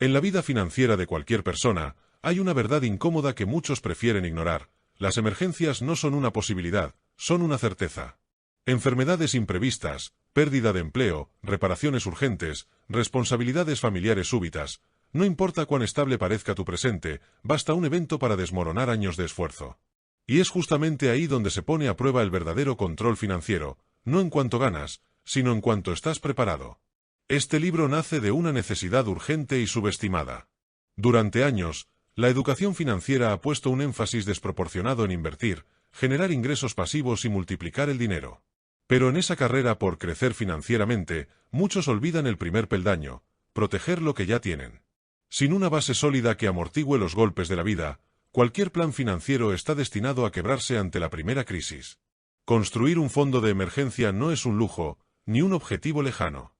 En la vida financiera de cualquier persona, hay una verdad incómoda que muchos prefieren ignorar. Las emergencias no son una posibilidad, son una certeza. Enfermedades imprevistas, pérdida de empleo, reparaciones urgentes, responsabilidades familiares súbitas. No importa cuán estable parezca tu presente, basta un evento para desmoronar años de esfuerzo. Y es justamente ahí donde se pone a prueba el verdadero control financiero, no en cuanto ganas, sino en cuanto estás preparado. Este libro nace de una necesidad urgente y subestimada. Durante años, la educación financiera ha puesto un énfasis desproporcionado en invertir, generar ingresos pasivos y multiplicar el dinero. Pero en esa carrera por crecer financieramente, muchos olvidan el primer peldaño, proteger lo que ya tienen. Sin una base sólida que amortigüe los golpes de la vida, cualquier plan financiero está destinado a quebrarse ante la primera crisis. Construir un fondo de emergencia no es un lujo, ni un objetivo lejano.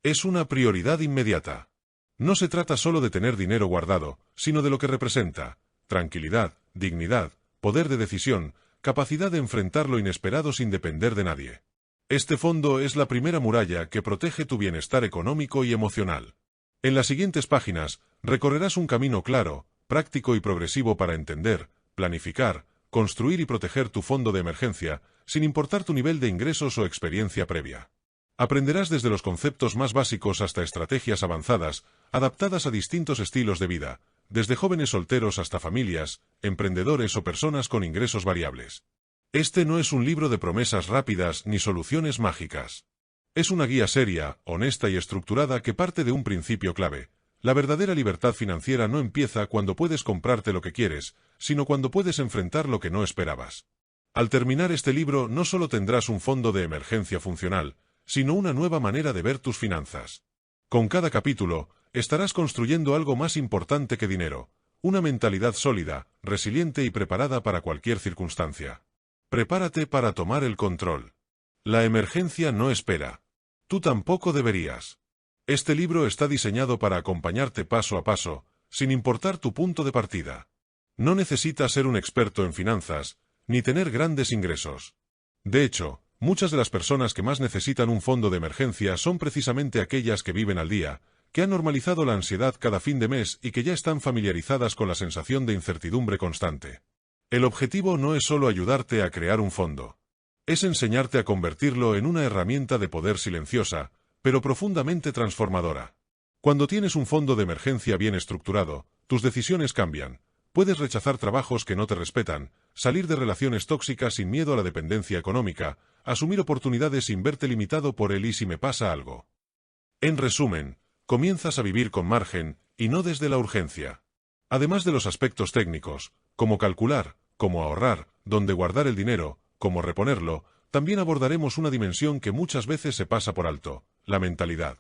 Es una prioridad inmediata. No se trata solo de tener dinero guardado, sino de lo que representa: tranquilidad, dignidad, poder de decisión, capacidad de enfrentar lo inesperado sin depender de nadie. Este fondo es la primera muralla que protege tu bienestar económico y emocional. En las siguientes páginas, recorrerás un camino claro, práctico y progresivo para entender, planificar, construir y proteger tu fondo de emergencia, sin importar tu nivel de ingresos o experiencia previa. Aprenderás desde los conceptos más básicos hasta estrategias avanzadas, adaptadas a distintos estilos de vida, desde jóvenes solteros hasta familias, emprendedores o personas con ingresos variables. Este no es un libro de promesas rápidas ni soluciones mágicas. Es una guía seria, honesta y estructurada que parte de un principio clave. La verdadera libertad financiera no empieza cuando puedes comprarte lo que quieres, sino cuando puedes enfrentar lo que no esperabas. Al terminar este libro no solo tendrás un fondo de emergencia funcional, sino una nueva manera de ver tus finanzas. Con cada capítulo, estarás construyendo algo más importante que dinero: una mentalidad sólida, resiliente y preparada para cualquier circunstancia. Prepárate para tomar el control. La emergencia no espera. Tú tampoco deberías. Este libro está diseñado para acompañarte paso a paso, sin importar tu punto de partida. No necesitas ser un experto en finanzas, ni tener grandes ingresos. De hecho, muchas de las personas que más necesitan un fondo de emergencia son precisamente aquellas que viven al día, que han normalizado la ansiedad cada fin de mes y que ya están familiarizadas con la sensación de incertidumbre constante. El objetivo no es solo ayudarte a crear un fondo. Es enseñarte a convertirlo en una herramienta de poder silenciosa, pero profundamente transformadora. Cuando tienes un fondo de emergencia bien estructurado, tus decisiones cambian. Puedes rechazar trabajos que no te respetan, salir de relaciones tóxicas sin miedo a la dependencia económica, asumir oportunidades sin verte limitado por el "y si me pasa algo". En resumen, comienzas a vivir con margen, y no desde la urgencia. Además de los aspectos técnicos, cómo calcular, cómo ahorrar, dónde guardar el dinero, cómo reponerlo, también abordaremos una dimensión que muchas veces se pasa por alto: la mentalidad.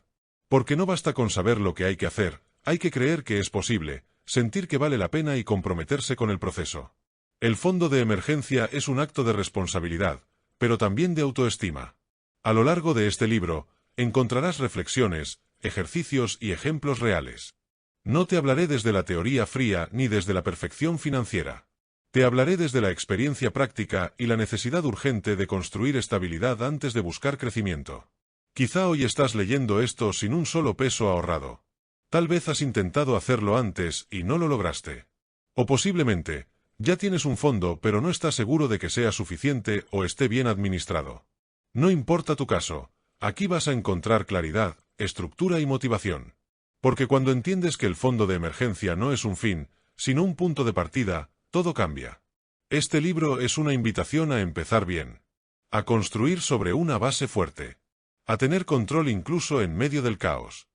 Porque no basta con saber lo que hay que hacer, hay que creer que es posible, sentir que vale la pena y comprometerse con el proceso. El fondo de emergencia es un acto de responsabilidad, pero también de autoestima. A lo largo de este libro, encontrarás reflexiones, ejercicios y ejemplos reales. No te hablaré desde la teoría fría ni desde la perfección financiera. Te hablaré desde la experiencia práctica y la necesidad urgente de construir estabilidad antes de buscar crecimiento. Quizá hoy estás leyendo esto sin un solo peso ahorrado. Tal vez has intentado hacerlo antes y no lo lograste. O posiblemente, ya tienes un fondo pero no estás seguro de que sea suficiente o esté bien administrado. No importa tu caso, aquí vas a encontrar claridad, estructura y motivación. Porque cuando entiendes que el fondo de emergencia no es un fin, sino un punto de partida, todo cambia. Este libro es una invitación a empezar bien. A construir sobre una base fuerte. A tener control incluso en medio del caos.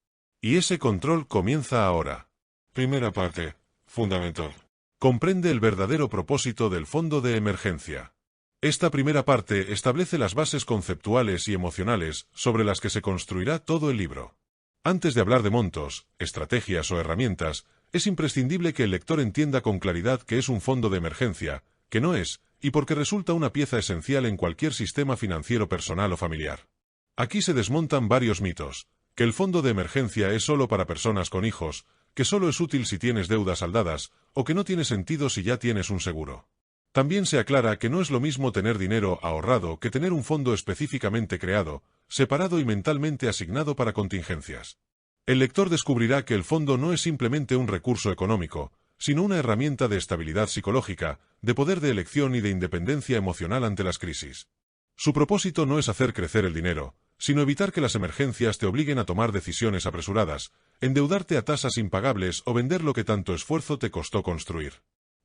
Y ese control comienza ahora. Primera parte. Fundamental. Comprende el verdadero propósito del fondo de emergencia. Esta primera parte establece las bases conceptuales y emocionales sobre las que se construirá todo el libro. Antes de hablar de montos, estrategias o herramientas, es imprescindible que el lector entienda con claridad qué es un fondo de emergencia, qué no es, y por qué resulta una pieza esencial en cualquier sistema financiero personal o familiar. Aquí se desmontan varios mitos: que el fondo de emergencia es solo para personas con hijos, que solo es útil si tienes deudas saldadas, o que no tiene sentido si ya tienes un seguro. También se aclara que no es lo mismo tener dinero ahorrado que tener un fondo específicamente creado, separado y mentalmente asignado para contingencias. El lector descubrirá que el fondo no es simplemente un recurso económico, sino una herramienta de estabilidad psicológica, de poder de elección y de independencia emocional ante las crisis. Su propósito no es hacer crecer el dinero, sino evitar que las emergencias te obliguen a tomar decisiones apresuradas, endeudarte a tasas impagables o vender lo que tanto esfuerzo te costó construir.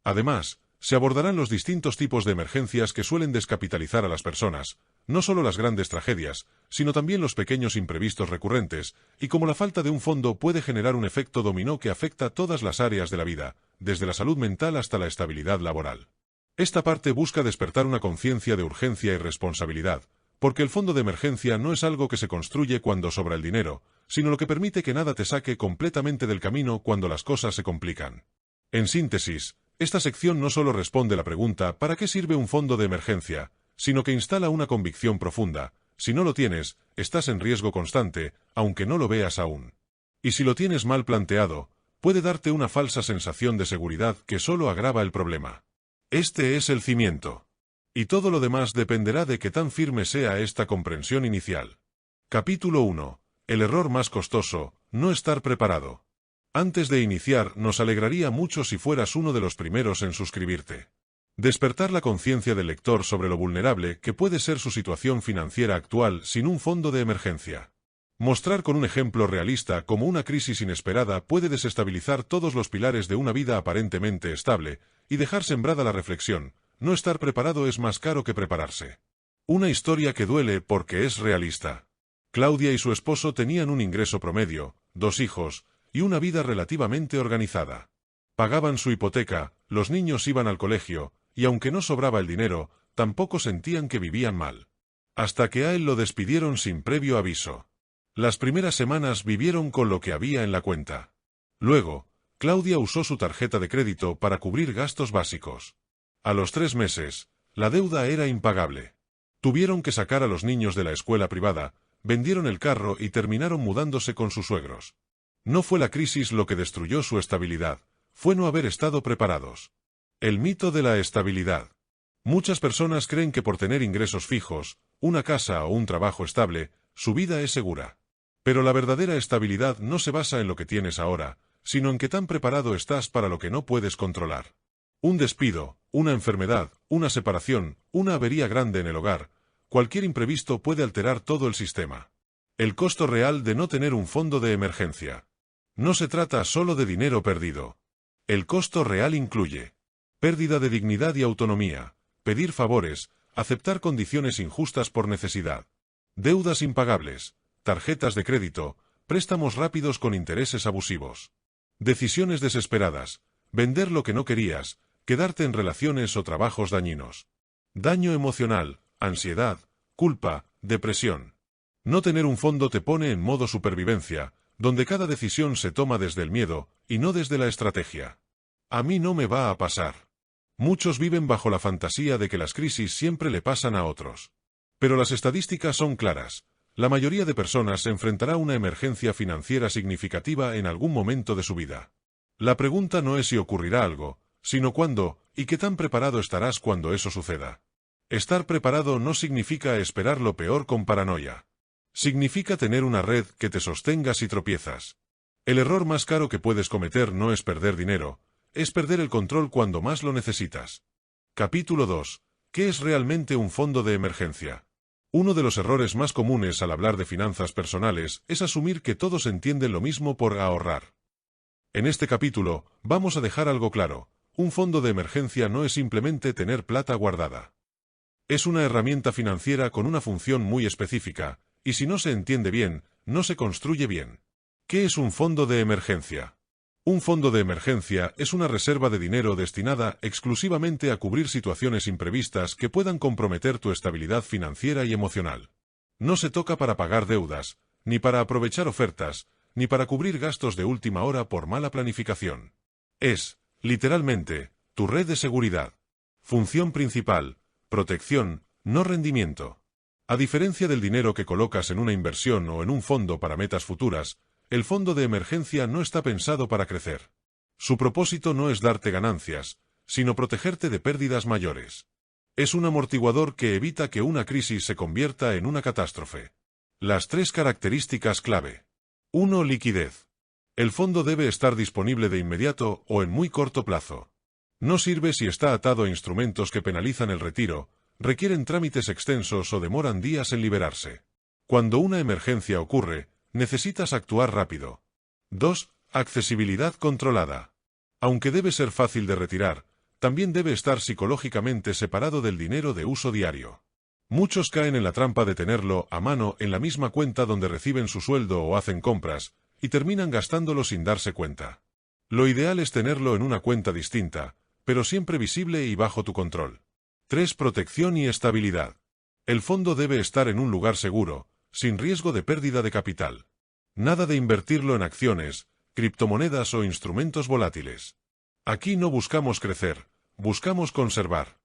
Además, se abordarán los distintos tipos de emergencias que suelen descapitalizar a las personas, no solo las grandes tragedias, sino también los pequeños imprevistos recurrentes, y cómo la falta de un fondo puede generar un efecto dominó que afecta todas las áreas de la vida, desde la salud mental hasta la estabilidad laboral. Esta parte busca despertar una conciencia de urgencia y responsabilidad, porque el fondo de emergencia no es algo que se construye cuando sobra el dinero, sino lo que permite que nada te saque completamente del camino cuando las cosas se complican. En síntesis, esta sección no solo responde la pregunta ¿para qué sirve un fondo de emergencia?, sino que instala una convicción profunda: si no lo tienes, estás en riesgo constante, aunque no lo veas aún. Y si lo tienes mal planteado, puede darte una falsa sensación de seguridad que solo agrava el problema. Este es el cimiento. Y todo lo demás dependerá de qué tan firme sea esta comprensión inicial. Capítulo 1. El error más costoso: no estar preparado. Antes de iniciar, nos alegraría mucho si fueras uno de los primeros en suscribirte. Despertar la conciencia del lector sobre lo vulnerable que puede ser su situación financiera actual sin un fondo de emergencia. Mostrar con un ejemplo realista cómo una crisis inesperada puede desestabilizar todos los pilares de una vida aparentemente estable, y dejar sembrada la reflexión: no estar preparado es más caro que prepararse. Una historia que duele porque es realista. Claudia y su esposo tenían un ingreso promedio, 2 hijos, y una vida relativamente organizada. Pagaban su hipoteca, los niños iban al colegio, y aunque no sobraba el dinero, tampoco sentían que vivían mal. Hasta que a él lo despidieron sin previo aviso. Las primeras semanas vivieron con lo que había en la cuenta. Luego, Claudia usó su tarjeta de crédito para cubrir gastos básicos. A los 3 meses, la deuda era impagable. Tuvieron que sacar a los niños de la escuela privada, vendieron el carro y terminaron mudándose con sus suegros. No fue la crisis lo que destruyó su estabilidad, fue no haber estado preparados. El mito de la estabilidad. Muchas personas creen que por tener ingresos fijos, una casa o un trabajo estable, su vida es segura. Pero la verdadera estabilidad no se basa en lo que tienes ahora, sino en qué tan preparado estás para lo que no puedes controlar. Un despido, una enfermedad, una separación, una avería grande en el hogar, cualquier imprevisto puede alterar todo el sistema. El costo real de no tener un fondo de emergencia. No se trata solo de dinero perdido. El costo real incluye pérdida de dignidad y autonomía, pedir favores, aceptar condiciones injustas por necesidad, deudas impagables, tarjetas de crédito, préstamos rápidos con intereses abusivos, decisiones desesperadas, vender lo que no querías, quedarte en relaciones o trabajos dañinos, daño emocional, ansiedad, culpa, depresión. No tener un fondo te pone en modo supervivencia, donde cada decisión se toma desde el miedo, y no desde la estrategia. A mí no me va a pasar. Muchos viven bajo la fantasía de que las crisis siempre le pasan a otros. Pero las estadísticas son claras. La mayoría de personas enfrentará una emergencia financiera significativa en algún momento de su vida. La pregunta no es si ocurrirá algo, sino cuándo, y qué tan preparado estarás cuando eso suceda. Estar preparado no significa esperar lo peor con paranoia. Significa tener una red que te sostenga si tropiezas. El error más caro que puedes cometer no es perder dinero, es perder el control cuando más lo necesitas. Capítulo 2. ¿Qué es realmente un fondo de emergencia? Uno de los errores más comunes al hablar de finanzas personales es asumir que todos entienden lo mismo por ahorrar. En este capítulo, vamos a dejar algo claro: un fondo de emergencia no es simplemente tener plata guardada. Es una herramienta financiera con una función muy específica, y si no se entiende bien, no se construye bien. ¿Qué es un fondo de emergencia? Un fondo de emergencia es una reserva de dinero destinada exclusivamente a cubrir situaciones imprevistas que puedan comprometer tu estabilidad financiera y emocional. No se toca para pagar deudas, ni para aprovechar ofertas, ni para cubrir gastos de última hora por mala planificación. Es, literalmente, tu red de seguridad. Función principal: protección, no rendimiento. A diferencia del dinero que colocas en una inversión o en un fondo para metas futuras, el fondo de emergencia no está pensado para crecer. Su propósito no es darte ganancias, sino protegerte de pérdidas mayores. Es un amortiguador que evita que una crisis se convierta en una catástrofe. Las 3 características clave. 1. Liquidez. El fondo debe estar disponible de inmediato o en muy corto plazo. No sirve si está atado a instrumentos que penalizan el retiro, requieren trámites extensos o demoran días en liberarse. Cuando una emergencia ocurre, necesitas actuar rápido. 2. Accesibilidad controlada. Aunque debe ser fácil de retirar, también debe estar psicológicamente separado del dinero de uso diario. Muchos caen en la trampa de tenerlo a mano en la misma cuenta donde reciben su sueldo o hacen compras, y terminan gastándolo sin darse cuenta. Lo ideal es tenerlo en una cuenta distinta, pero siempre visible y bajo tu control. 3. Protección y estabilidad. El fondo debe estar en un lugar seguro, sin riesgo de pérdida de capital. Nada de invertirlo en acciones, criptomonedas o instrumentos volátiles. Aquí no buscamos crecer, buscamos conservar.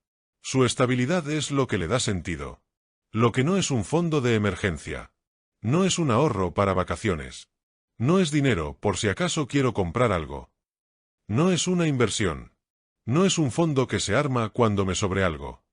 Su estabilidad es lo que le da sentido. Lo que no es un fondo de emergencia. No es un ahorro para vacaciones. No es dinero por si acaso quiero comprar algo. No es una inversión. No es un fondo que se arma cuando me sobre algo.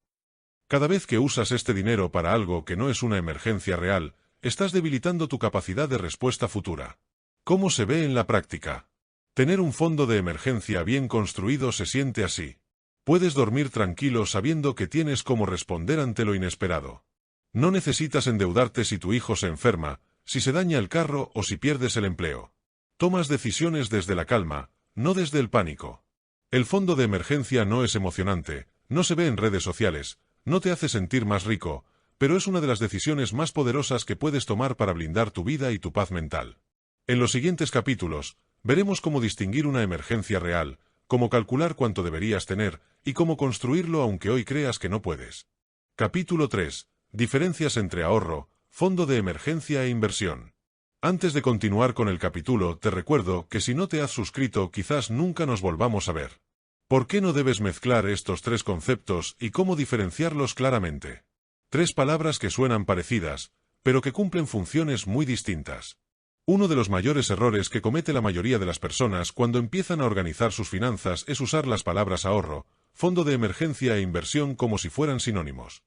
Cada vez que usas este dinero para algo que no es una emergencia real, estás debilitando tu capacidad de respuesta futura. ¿Cómo se ve en la práctica? Tener un fondo de emergencia bien construido se siente así. Puedes dormir tranquilo sabiendo que tienes cómo responder ante lo inesperado. No necesitas endeudarte si tu hijo se enferma, si se daña el carro o si pierdes el empleo. Tomas decisiones desde la calma, no desde el pánico. El fondo de emergencia no es emocionante, no se ve en redes sociales, no te hace sentir más rico, pero es una de las decisiones más poderosas que puedes tomar para blindar tu vida y tu paz mental. En los siguientes capítulos, veremos cómo distinguir una emergencia real, cómo calcular cuánto deberías tener, y cómo construirlo aunque hoy creas que no puedes. Capítulo 3. Diferencias entre ahorro, fondo de emergencia e inversión. Antes de continuar con el capítulo, te recuerdo que si no te has suscrito quizás nunca nos volvamos a ver. ¿Por qué no debes mezclar estos tres conceptos y cómo diferenciarlos claramente? Tres palabras que suenan parecidas, pero que cumplen funciones muy distintas. Uno de los mayores errores que comete la mayoría de las personas cuando empiezan a organizar sus finanzas es usar las palabras ahorro, fondo de emergencia e inversión como si fueran sinónimos.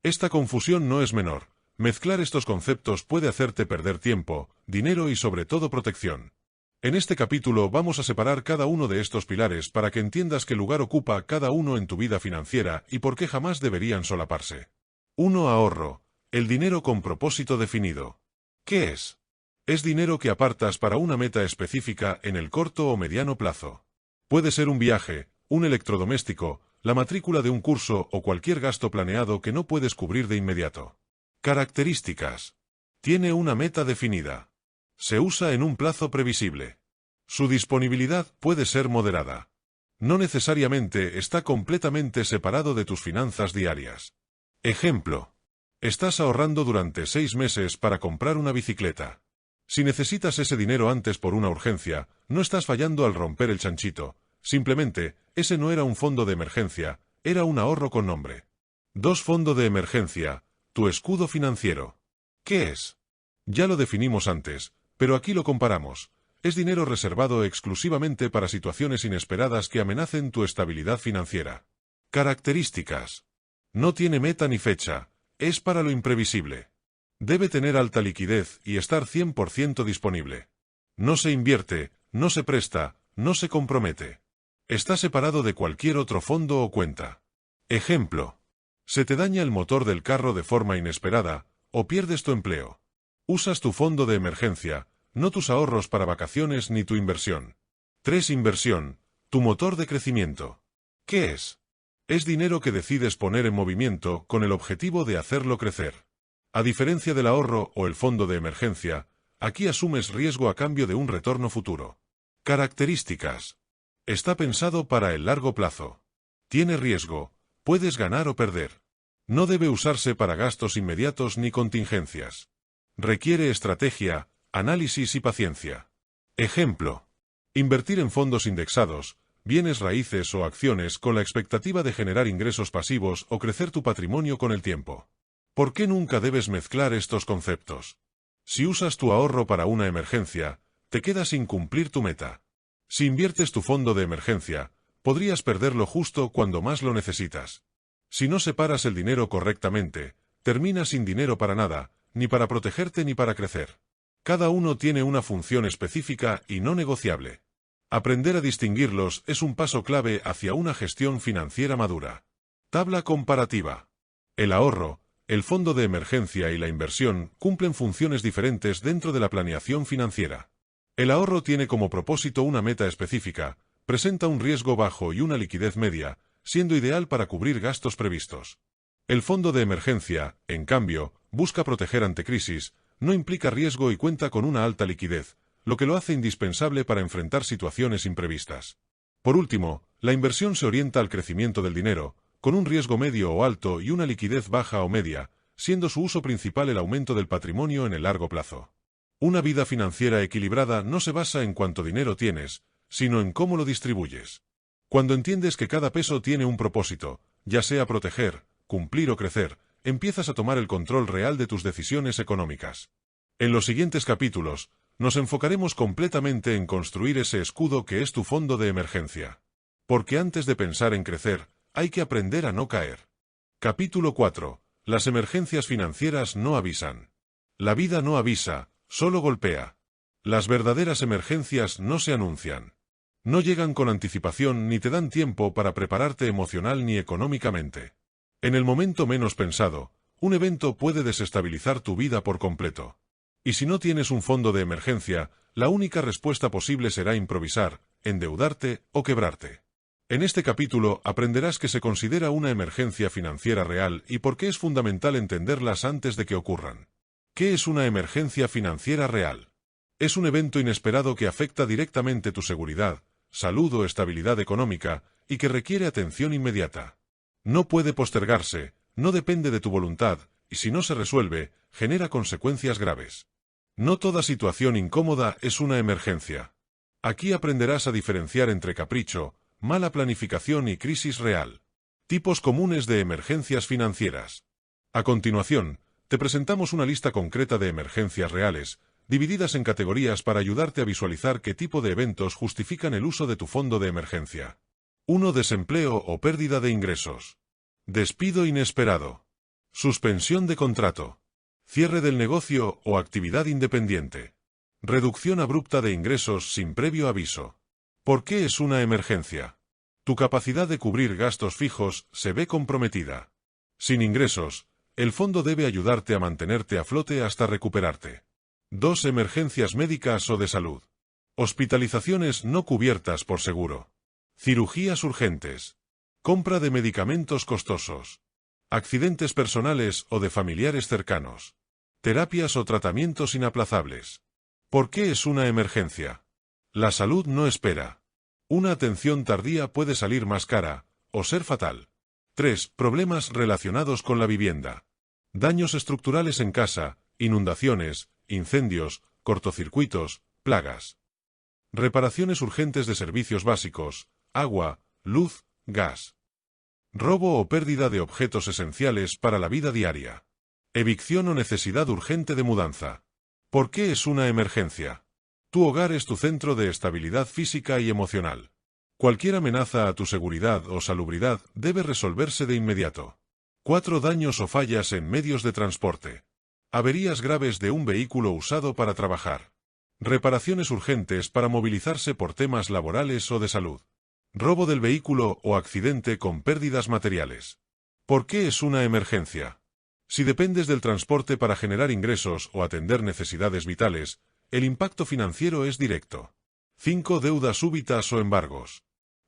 Esta confusión no es menor. Mezclar estos conceptos puede hacerte perder tiempo, dinero y sobre todo protección. En este capítulo vamos a separar cada uno de estos pilares para que entiendas qué lugar ocupa cada uno en tu vida financiera y por qué jamás deberían solaparse. 1. Ahorro. El dinero con propósito definido. ¿Qué es? Es dinero que apartas para una meta específica en el corto o mediano plazo. Puede ser un viaje, un electrodoméstico, la matrícula de un curso o cualquier gasto planeado que no puedes cubrir de inmediato. Características. Tiene una meta definida. Se usa en un plazo previsible. Su disponibilidad puede ser moderada. No necesariamente está completamente separado de tus finanzas diarias. Ejemplo. Estás ahorrando durante 6 meses para comprar una bicicleta. Si necesitas ese dinero antes por una urgencia, no estás fallando al romper el chanchito. Simplemente, ese no era un fondo de emergencia, era un ahorro con nombre. 2. Fondo de emergencia. Tu escudo financiero. ¿Qué es? Ya lo definimos antes, pero aquí lo comparamos. Es dinero reservado exclusivamente para situaciones inesperadas que amenacen tu estabilidad financiera. Características. No tiene meta ni fecha, es para lo imprevisible. Debe tener alta liquidez y estar 100% disponible. No se invierte, no se presta, no se compromete. Está separado de cualquier otro fondo o cuenta. Ejemplo. Se te daña el motor del carro de forma inesperada, o pierdes tu empleo. Usas tu fondo de emergencia, no tus ahorros para vacaciones ni tu inversión. 3. Inversión. Tu motor de crecimiento. ¿Qué es? Es dinero que decides poner en movimiento con el objetivo de hacerlo crecer. A diferencia del ahorro o el fondo de emergencia, aquí asumes riesgo a cambio de un retorno futuro. Características. Está pensado para el largo plazo. Tiene riesgo, puedes ganar o perder. No debe usarse para gastos inmediatos ni contingencias. Requiere estrategia, análisis y paciencia. Ejemplo. Invertir en fondos indexados, bienes raíces o acciones con la expectativa de generar ingresos pasivos o crecer tu patrimonio con el tiempo. ¿Por qué nunca debes mezclar estos conceptos? Si usas tu ahorro para una emergencia, te quedas sin cumplir tu meta. Si inviertes tu fondo de emergencia, podrías perderlo justo cuando más lo necesitas. Si no separas el dinero correctamente, terminas sin dinero para nada, ni para protegerte ni para crecer. Cada uno tiene una función específica y no negociable. Aprender a distinguirlos es un paso clave hacia una gestión financiera madura. Tabla comparativa. El ahorro, el fondo de emergencia y la inversión cumplen funciones diferentes dentro de la planeación financiera. El ahorro tiene como propósito una meta específica, presenta un riesgo bajo y una liquidez media, siendo ideal para cubrir gastos previstos. El fondo de emergencia, en cambio, busca proteger ante crisis, no implica riesgo y cuenta con una alta liquidez, lo que lo hace indispensable para enfrentar situaciones imprevistas. Por último, la inversión se orienta al crecimiento del dinero, con un riesgo medio o alto y una liquidez baja o media, siendo su uso principal el aumento del patrimonio en el largo plazo. Una vida financiera equilibrada no se basa en cuánto dinero tienes, sino en cómo lo distribuyes. Cuando entiendes que cada peso tiene un propósito, ya sea proteger, cumplir o crecer, empiezas a tomar el control real de tus decisiones económicas. En los siguientes capítulos, nos enfocaremos completamente en construir ese escudo que es tu fondo de emergencia. Porque antes de pensar en crecer, hay que aprender a no caer. Capítulo 4. Las emergencias financieras no avisan. La vida no avisa, solo golpea. Las verdaderas emergencias no se anuncian. No llegan con anticipación ni te dan tiempo para prepararte emocional ni económicamente. En el momento menos pensado, un evento puede desestabilizar tu vida por completo. Y si no tienes un fondo de emergencia, la única respuesta posible será improvisar, endeudarte o quebrarte. En este capítulo aprenderás qué se considera una emergencia financiera real y por qué es fundamental entenderlas antes de que ocurran. ¿Qué es una emergencia financiera real? Es un evento inesperado que afecta directamente tu seguridad, salud o estabilidad económica y que requiere atención inmediata. No puede postergarse, no depende de tu voluntad, y si no se resuelve, genera consecuencias graves. No toda situación incómoda es una emergencia. Aquí aprenderás a diferenciar entre capricho, mala planificación y crisis real. Tipos comunes de emergencias financieras. A continuación, te presentamos una lista concreta de emergencias reales, divididas en categorías para ayudarte a visualizar qué tipo de eventos justifican el uso de tu fondo de emergencia. 1. Desempleo o pérdida de ingresos. Despido inesperado. Suspensión de contrato. Cierre del negocio o actividad independiente. Reducción abrupta de ingresos sin previo aviso. ¿Por qué es una emergencia? Tu capacidad de cubrir gastos fijos se ve comprometida. Sin ingresos, el fondo debe ayudarte a mantenerte a flote hasta recuperarte. 2. Emergencias médicas o de salud. Hospitalizaciones no cubiertas por seguro. Cirugías urgentes. Compra de medicamentos costosos. Accidentes personales o de familiares cercanos. Terapias o tratamientos inaplazables. ¿Por qué es una emergencia? La salud no espera. Una atención tardía puede salir más cara, o ser fatal. 3. Problemas relacionados con la vivienda. Daños estructurales en casa, inundaciones, incendios, cortocircuitos, plagas. Reparaciones urgentes de servicios básicos, agua, luz, gas. Robo o pérdida de objetos esenciales para la vida diaria. Evicción o necesidad urgente de mudanza. ¿Por qué es una emergencia? Tu hogar es tu centro de estabilidad física y emocional. Cualquier amenaza a tu seguridad o salubridad debe resolverse de inmediato. 4. Daños o fallas en medios de transporte. Averías graves de un vehículo usado para trabajar. Reparaciones urgentes para movilizarse por temas laborales o de salud. Robo del vehículo o accidente con pérdidas materiales. ¿Por qué es una emergencia? Si dependes del transporte para generar ingresos o atender necesidades vitales, el impacto financiero es directo. 5. Deudas súbitas o embargos.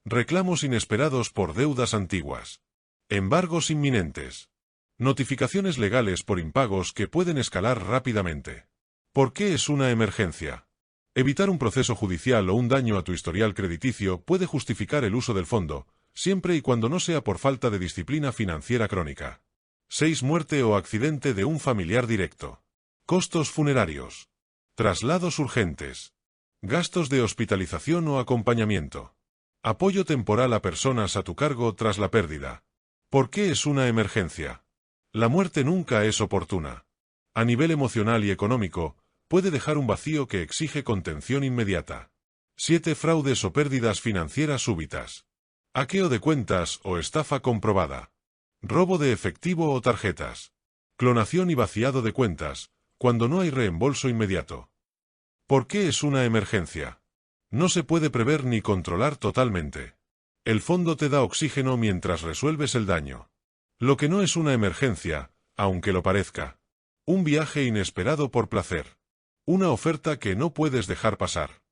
Reclamos inesperados por deudas antiguas. Embargos inminentes. Notificaciones legales por impagos que pueden escalar rápidamente. ¿Por qué es una emergencia? Evitar un proceso judicial o un daño a tu historial crediticio puede justificar el uso del fondo, siempre y cuando no sea por falta de disciplina financiera crónica. 6. Muerte o accidente de un familiar directo. Costos funerarios. Traslados urgentes. Gastos de hospitalización o acompañamiento. Apoyo temporal a personas a tu cargo tras la pérdida. ¿Por qué es una emergencia? La muerte nunca es oportuna. A nivel emocional y económico, puede dejar un vacío que exige contención inmediata. 7. Fraudes o pérdidas financieras súbitas. Hackeo de cuentas o estafa comprobada. Robo de efectivo o tarjetas. Clonación y vaciado de cuentas, cuando no hay reembolso inmediato. ¿Por qué es una emergencia? No se puede prever ni controlar totalmente. El fondo te da oxígeno mientras resuelves el daño. Lo que no es una emergencia, aunque lo parezca. Un viaje inesperado por placer. Una oferta que no puedes dejar pasar.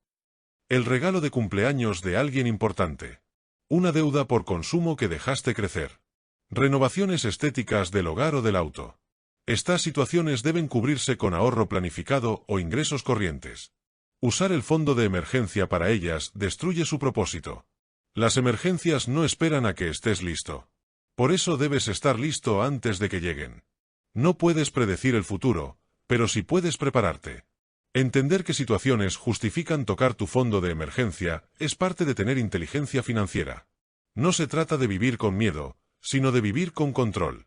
El regalo de cumpleaños de alguien importante. Una deuda por consumo que dejaste crecer. Renovaciones estéticas del hogar o del auto. Estas situaciones deben cubrirse con ahorro planificado o ingresos corrientes. Usar el fondo de emergencia para ellas destruye su propósito. Las emergencias no esperan a que estés listo. Por eso debes estar listo antes de que lleguen. No puedes predecir el futuro, pero sí puedes prepararte. Entender qué situaciones justifican tocar tu fondo de emergencia es parte de tener inteligencia financiera. No se trata de vivir con miedo, sino de vivir con control.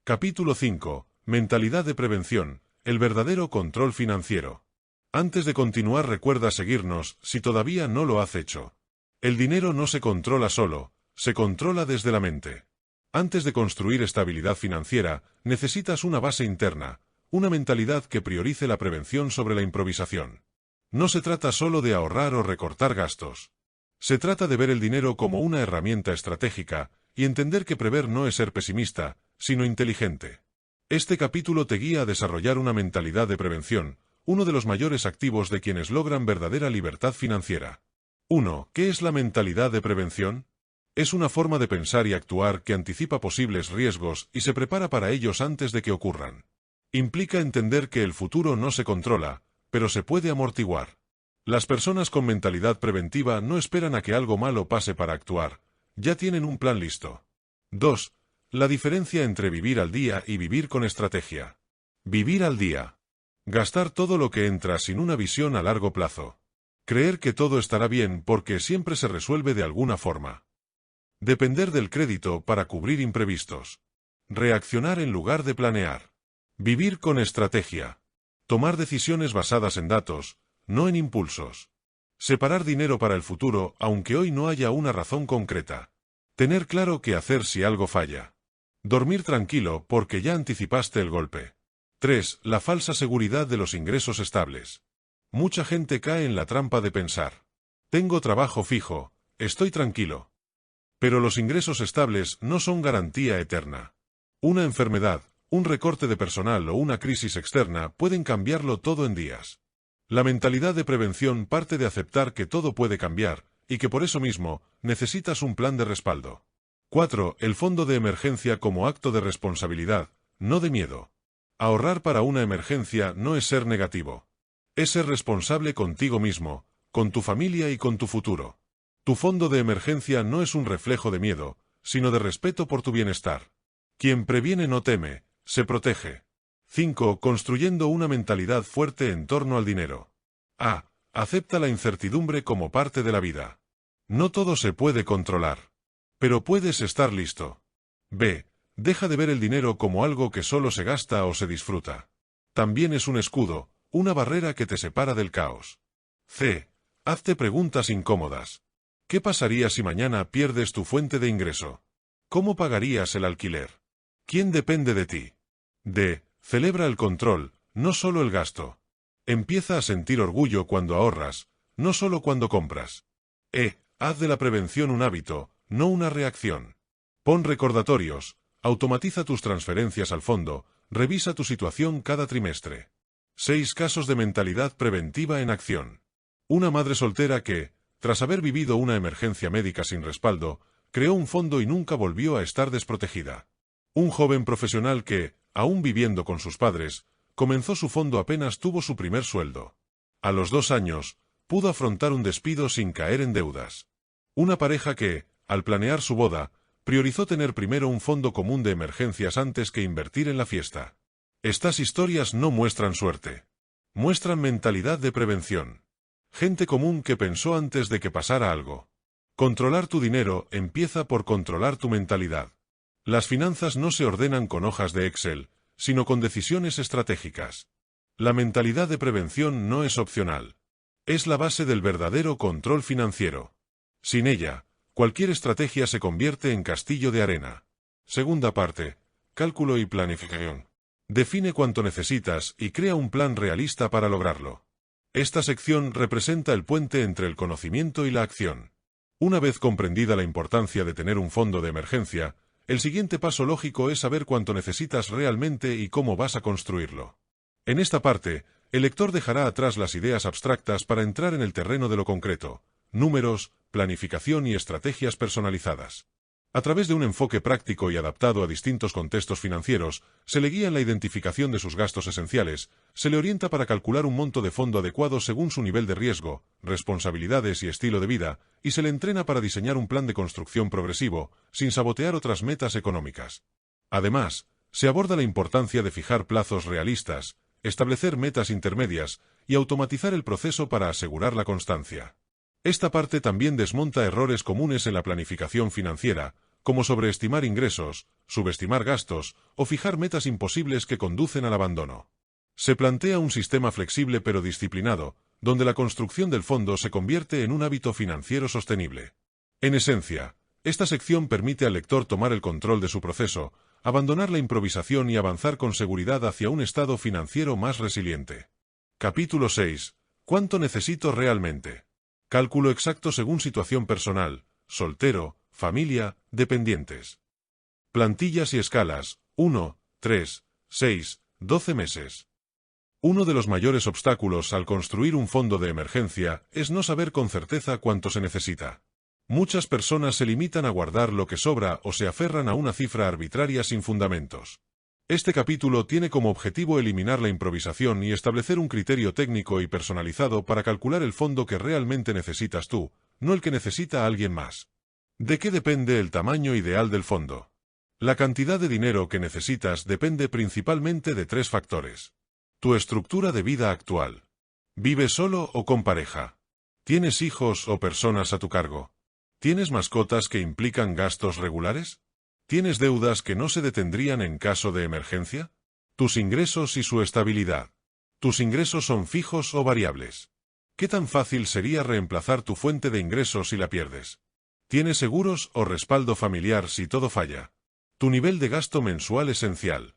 Capítulo 5. Mentalidad de prevención, el verdadero control financiero. Antes de continuar, recuerda seguirnos si todavía no lo has hecho. El dinero no se controla solo, se controla desde la mente. Antes de construir estabilidad financiera, necesitas una base interna, una mentalidad que priorice la prevención sobre la improvisación. No se trata solo de ahorrar o recortar gastos. Se trata de ver el dinero como una herramienta estratégica y entender que prever no es ser pesimista, sino inteligente. Este capítulo te guía a desarrollar una mentalidad de prevención, uno de los mayores activos de quienes logran verdadera libertad financiera. 1. ¿Qué es la mentalidad de prevención? Es una forma de pensar y actuar que anticipa posibles riesgos y se prepara para ellos antes de que ocurran. Implica entender que el futuro no se controla, pero se puede amortiguar. Las personas con mentalidad preventiva no esperan a que algo malo pase para actuar, ya tienen un plan listo. 2. La diferencia entre vivir al día y vivir con estrategia. Vivir al día. Gastar todo lo que entra sin una visión a largo plazo. Creer que todo estará bien porque siempre se resuelve de alguna forma. Depender del crédito para cubrir imprevistos. Reaccionar en lugar de planear. Vivir con estrategia. Tomar decisiones basadas en datos, no en impulsos. Separar dinero para el futuro aunque hoy no haya una razón concreta. Tener claro qué hacer si algo falla. Dormir tranquilo porque ya anticipaste el golpe. 3. La falsa seguridad de los ingresos estables. Mucha gente cae en la trampa de pensar: tengo trabajo fijo, estoy tranquilo. Pero los ingresos estables no son garantía eterna. Una enfermedad, un recorte de personal o una crisis externa pueden cambiarlo todo en días. La mentalidad de prevención parte de aceptar que todo puede cambiar, y que por eso mismo, necesitas un plan de respaldo. 4. El fondo de emergencia como acto de responsabilidad, no de miedo. Ahorrar para una emergencia no es ser negativo. Es ser responsable contigo mismo, con tu familia y con tu futuro. Tu fondo de emergencia no es un reflejo de miedo, sino de respeto por tu bienestar. Quien previene no teme, se protege. 5. Construyendo una mentalidad fuerte en torno al dinero. A. Acepta la incertidumbre como parte de la vida. No todo se puede controlar. Pero puedes estar listo. B. Deja de ver el dinero como algo que solo se gasta o se disfruta. También es un escudo, una barrera que te separa del caos. C. Hazte preguntas incómodas. ¿Qué pasaría si mañana pierdes tu fuente de ingreso? ¿Cómo pagarías el alquiler? ¿Quién depende de ti? D. Celebra el control, no solo el gasto. Empieza a sentir orgullo cuando ahorras, no solo cuando compras. E. Haz de la prevención un hábito, no una reacción. Pon recordatorios, automatiza tus transferencias al fondo, revisa tu situación cada trimestre. 6 casos de mentalidad preventiva en acción. Una madre soltera que, tras haber vivido una emergencia médica sin respaldo, creó un fondo y nunca volvió a estar desprotegida. Un joven profesional que, aún viviendo con sus padres, comenzó su fondo apenas tuvo su primer sueldo. A los 2 años, pudo afrontar un despido sin caer en deudas. Una pareja que, al planear su boda, priorizó tener primero un fondo común de emergencias antes que invertir en la fiesta. Estas historias no muestran suerte. Muestran mentalidad de prevención. Gente común que pensó antes de que pasara algo. Controlar tu dinero empieza por controlar tu mentalidad. Las finanzas no se ordenan con hojas de Excel, sino con decisiones estratégicas. La mentalidad de prevención no es opcional. Es la base del verdadero control financiero. Sin ella, cualquier estrategia se convierte en castillo de arena. Segunda parte. Cálculo y planificación. Define cuánto necesitas y crea un plan realista para lograrlo. Esta sección representa el puente entre el conocimiento y la acción. Una vez comprendida la importancia de tener un fondo de emergencia, el siguiente paso lógico es saber cuánto necesitas realmente y cómo vas a construirlo. En esta parte, el lector dejará atrás las ideas abstractas para entrar en el terreno de lo concreto, números, planificación y estrategias personalizadas. A través de un enfoque práctico y adaptado a distintos contextos financieros, se le guía en la identificación de sus gastos esenciales, se le orienta para calcular un monto de fondo adecuado según su nivel de riesgo, responsabilidades y estilo de vida, y se le entrena para diseñar un plan de construcción progresivo, sin sabotear otras metas económicas. Además, se aborda la importancia de fijar plazos realistas, establecer metas intermedias y automatizar el proceso para asegurar la constancia. Esta parte también desmonta errores comunes en la planificación financiera, como sobreestimar ingresos, subestimar gastos o fijar metas imposibles que conducen al abandono. Se plantea un sistema flexible pero disciplinado, donde la construcción del fondo se convierte en un hábito financiero sostenible. En esencia, esta sección permite al lector tomar el control de su proceso, abandonar la improvisación y avanzar con seguridad hacia un estado financiero más resiliente. Capítulo 6. ¿Cuánto necesito realmente? Cálculo exacto según situación personal, soltero, familia, dependientes. Plantillas y escalas, 1, 3, 6, 12 meses. Uno de los mayores obstáculos al construir un fondo de emergencia es no saber con certeza cuánto se necesita. Muchas personas se limitan a guardar lo que sobra o se aferran a una cifra arbitraria sin fundamentos. Este capítulo tiene como objetivo eliminar la improvisación y establecer un criterio técnico y personalizado para calcular el fondo que realmente necesitas tú, no el que necesita alguien más. ¿De qué depende el tamaño ideal del fondo? La cantidad de dinero que necesitas depende principalmente de 3 factores. Tu estructura de vida actual. ¿Vives solo o con pareja? ¿Tienes hijos o personas a tu cargo? ¿Tienes mascotas que implican gastos regulares? ¿Tienes deudas que no se detendrían en caso de emergencia? Tus ingresos y su estabilidad. ¿Tus ingresos son fijos o variables? ¿Qué tan fácil sería reemplazar tu fuente de ingresos si la pierdes? ¿Tienes seguros o respaldo familiar si todo falla? Tu nivel de gasto mensual esencial.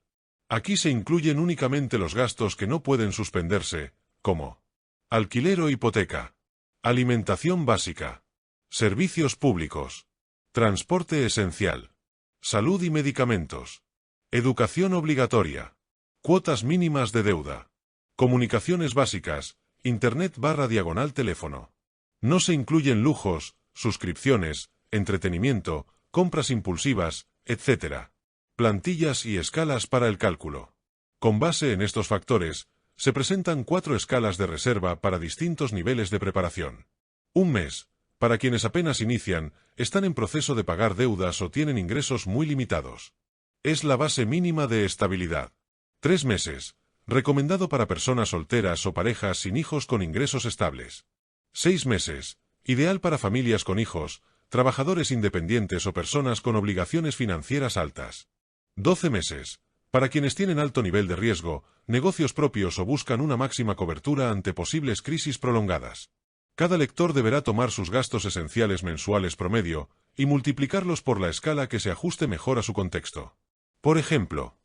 Aquí se incluyen únicamente los gastos que no pueden suspenderse, como alquiler o hipoteca, alimentación básica, servicios públicos, transporte esencial, salud y medicamentos, educación obligatoria, cuotas mínimas de deuda, comunicaciones básicas, internet/teléfono. No se incluyen lujos, suscripciones, entretenimiento, compras impulsivas, etc. Plantillas y escalas para el cálculo. Con base en estos factores, se presentan 4 escalas de reserva para distintos niveles de preparación. Un mes. Para quienes apenas inician, están en proceso de pagar deudas o tienen ingresos muy limitados. Es la base mínima de estabilidad. 3 meses. Recomendado para personas solteras o parejas sin hijos con ingresos estables. 6 meses. Ideal para familias con hijos, trabajadores independientes o personas con obligaciones financieras altas. 12 meses. Para quienes tienen alto nivel de riesgo, negocios propios o buscan una máxima cobertura ante posibles crisis prolongadas. Cada lector deberá tomar sus gastos esenciales mensuales promedio y multiplicarlos por la escala que se ajuste mejor a su contexto. Por ejemplo,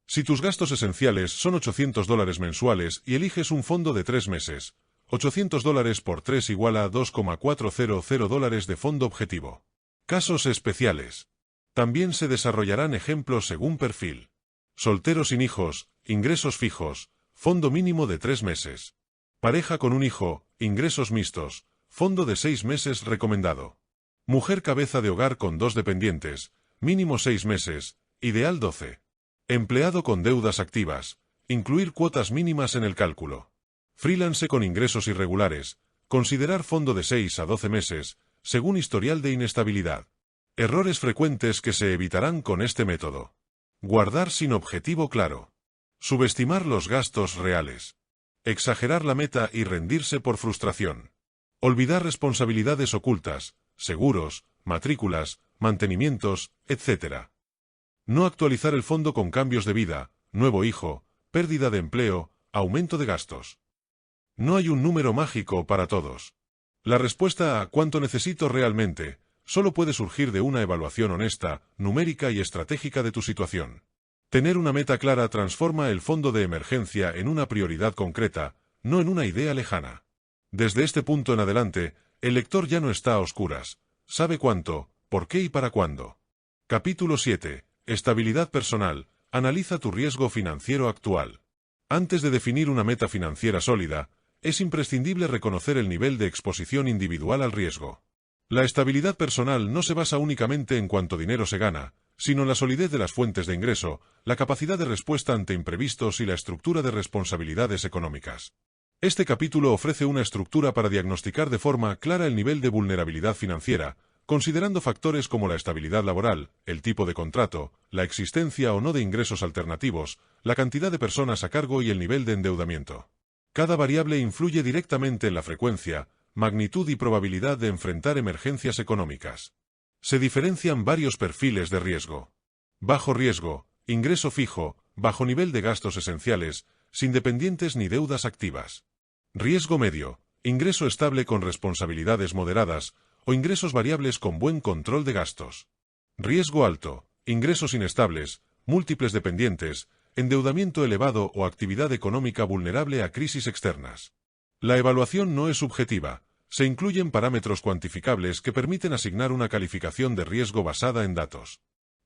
si tus gastos esenciales son $800 mensuales y eliges un fondo de 3 meses, $800 por 3 igual a $2,400 de fondo objetivo. Casos especiales. También se desarrollarán ejemplos según perfil. Soltero sin hijos, ingresos fijos, fondo mínimo de 3 meses. Pareja con un hijo, ingresos mixtos, fondo de 6 meses recomendado. Mujer cabeza de hogar con 2 dependientes, mínimo 6 meses, ideal 12. Empleado con deudas activas, incluir cuotas mínimas en el cálculo. Freelance con ingresos irregulares, considerar fondo de 6 a 12 meses, según historial de inestabilidad. Errores frecuentes que se evitarán con este método. Guardar sin objetivo claro. Subestimar los gastos reales. Exagerar la meta y rendirse por frustración. Olvidar responsabilidades ocultas, seguros, matrículas, mantenimientos, etc. No actualizar el fondo con cambios de vida, nuevo hijo, pérdida de empleo, aumento de gastos. No hay un número mágico para todos. La respuesta a ¿cuánto necesito realmente? Solo puede surgir de una evaluación honesta, numérica y estratégica de tu situación. Tener una meta clara transforma el fondo de emergencia en una prioridad concreta, no en una idea lejana. Desde este punto en adelante, el lector ya no está a oscuras, sabe cuánto, por qué y para cuándo. Capítulo 7. Estabilidad personal. Analiza tu riesgo financiero actual. Antes de definir una meta financiera sólida, es imprescindible reconocer el nivel de exposición individual al riesgo. La estabilidad personal no se basa únicamente en cuánto dinero se gana, sino en la solidez de las fuentes de ingreso, la capacidad de respuesta ante imprevistos y la estructura de responsabilidades económicas. Este capítulo ofrece una estructura para diagnosticar de forma clara el nivel de vulnerabilidad financiera, considerando factores como la estabilidad laboral, el tipo de contrato, la existencia o no de ingresos alternativos, la cantidad de personas a cargo y el nivel de endeudamiento. Cada variable influye directamente en la frecuencia, magnitud y probabilidad de enfrentar emergencias económicas. Se diferencian varios perfiles de riesgo. Bajo riesgo, ingreso fijo, bajo nivel de gastos esenciales, sin dependientes ni deudas activas. Riesgo medio, ingreso estable con responsabilidades moderadas, o ingresos variables con buen control de gastos. Riesgo alto, ingresos inestables, múltiples dependientes, endeudamiento elevado o actividad económica vulnerable a crisis externas. La evaluación no es subjetiva, se incluyen parámetros cuantificables que permiten asignar una calificación de riesgo basada en datos.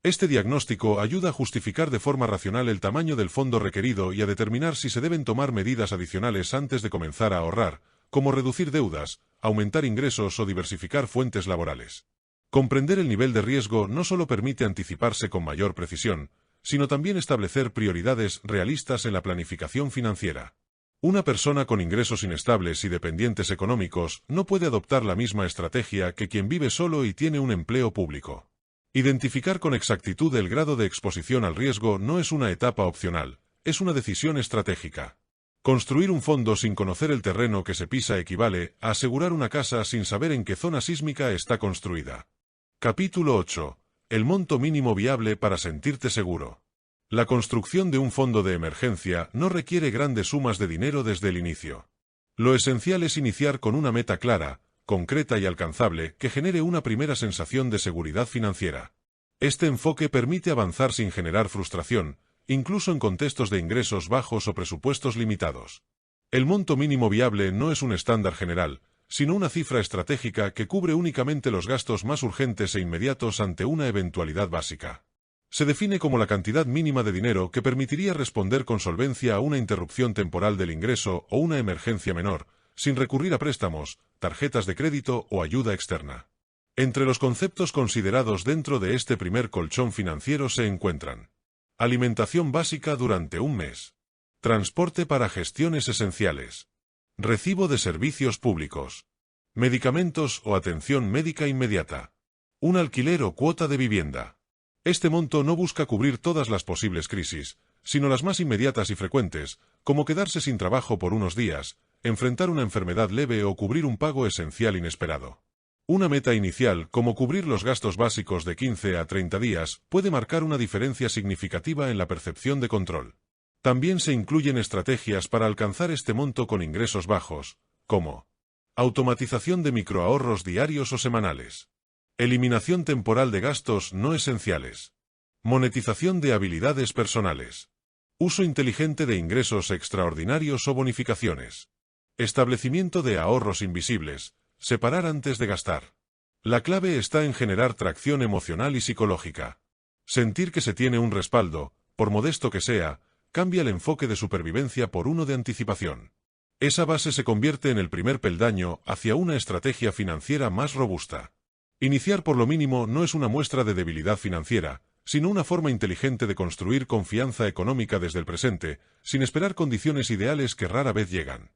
Este diagnóstico ayuda a justificar de forma racional el tamaño del fondo requerido y a determinar si se deben tomar medidas adicionales antes de comenzar a ahorrar, como reducir deudas, aumentar ingresos o diversificar fuentes laborales. Comprender el nivel de riesgo no solo permite anticiparse con mayor precisión, sino también establecer prioridades realistas en la planificación financiera. Una persona con ingresos inestables y dependientes económicos no puede adoptar la misma estrategia que quien vive solo y tiene un empleo público. Identificar con exactitud el grado de exposición al riesgo no es una etapa opcional, es una decisión estratégica. Construir un fondo sin conocer el terreno que se pisa equivale a asegurar una casa sin saber en qué zona sísmica está construida. Capítulo 8. El monto mínimo viable para sentirte seguro. La construcción de un fondo de emergencia no requiere grandes sumas de dinero desde el inicio. Lo esencial es iniciar con una meta clara, concreta y alcanzable que genere una primera sensación de seguridad financiera. Este enfoque permite avanzar sin generar frustración, incluso en contextos de ingresos bajos o presupuestos limitados. El monto mínimo viable no es un estándar general, sino una cifra estratégica que cubre únicamente los gastos más urgentes e inmediatos ante una eventualidad básica. Se define como la cantidad mínima de dinero que permitiría responder con solvencia a una interrupción temporal del ingreso o una emergencia menor, sin recurrir a préstamos, tarjetas de crédito o ayuda externa. Entre los conceptos considerados dentro de este primer colchón financiero se encuentran: alimentación básica durante un mes, transporte para gestiones esenciales, recibo de servicios públicos, medicamentos o atención médica inmediata, un alquiler o cuota de vivienda. Este monto no busca cubrir todas las posibles crisis, sino las más inmediatas y frecuentes, como quedarse sin trabajo por unos días, enfrentar una enfermedad leve o cubrir un pago esencial inesperado. Una meta inicial, como cubrir los gastos básicos de 15 a 30 días, puede marcar una diferencia significativa en la percepción de control. También se incluyen estrategias para alcanzar este monto con ingresos bajos, como automatización de microahorros diarios o semanales, eliminación temporal de gastos no esenciales, monetización de habilidades personales, uso inteligente de ingresos extraordinarios o bonificaciones, establecimiento de ahorros invisibles, separar antes de gastar. La clave está en generar tracción emocional y psicológica. Sentir que se tiene un respaldo, por modesto que sea, cambia el enfoque de supervivencia por uno de anticipación. Esa base se convierte en el primer peldaño hacia una estrategia financiera más robusta. Iniciar por lo mínimo no es una muestra de debilidad financiera, sino una forma inteligente de construir confianza económica desde el presente, sin esperar condiciones ideales que rara vez llegan.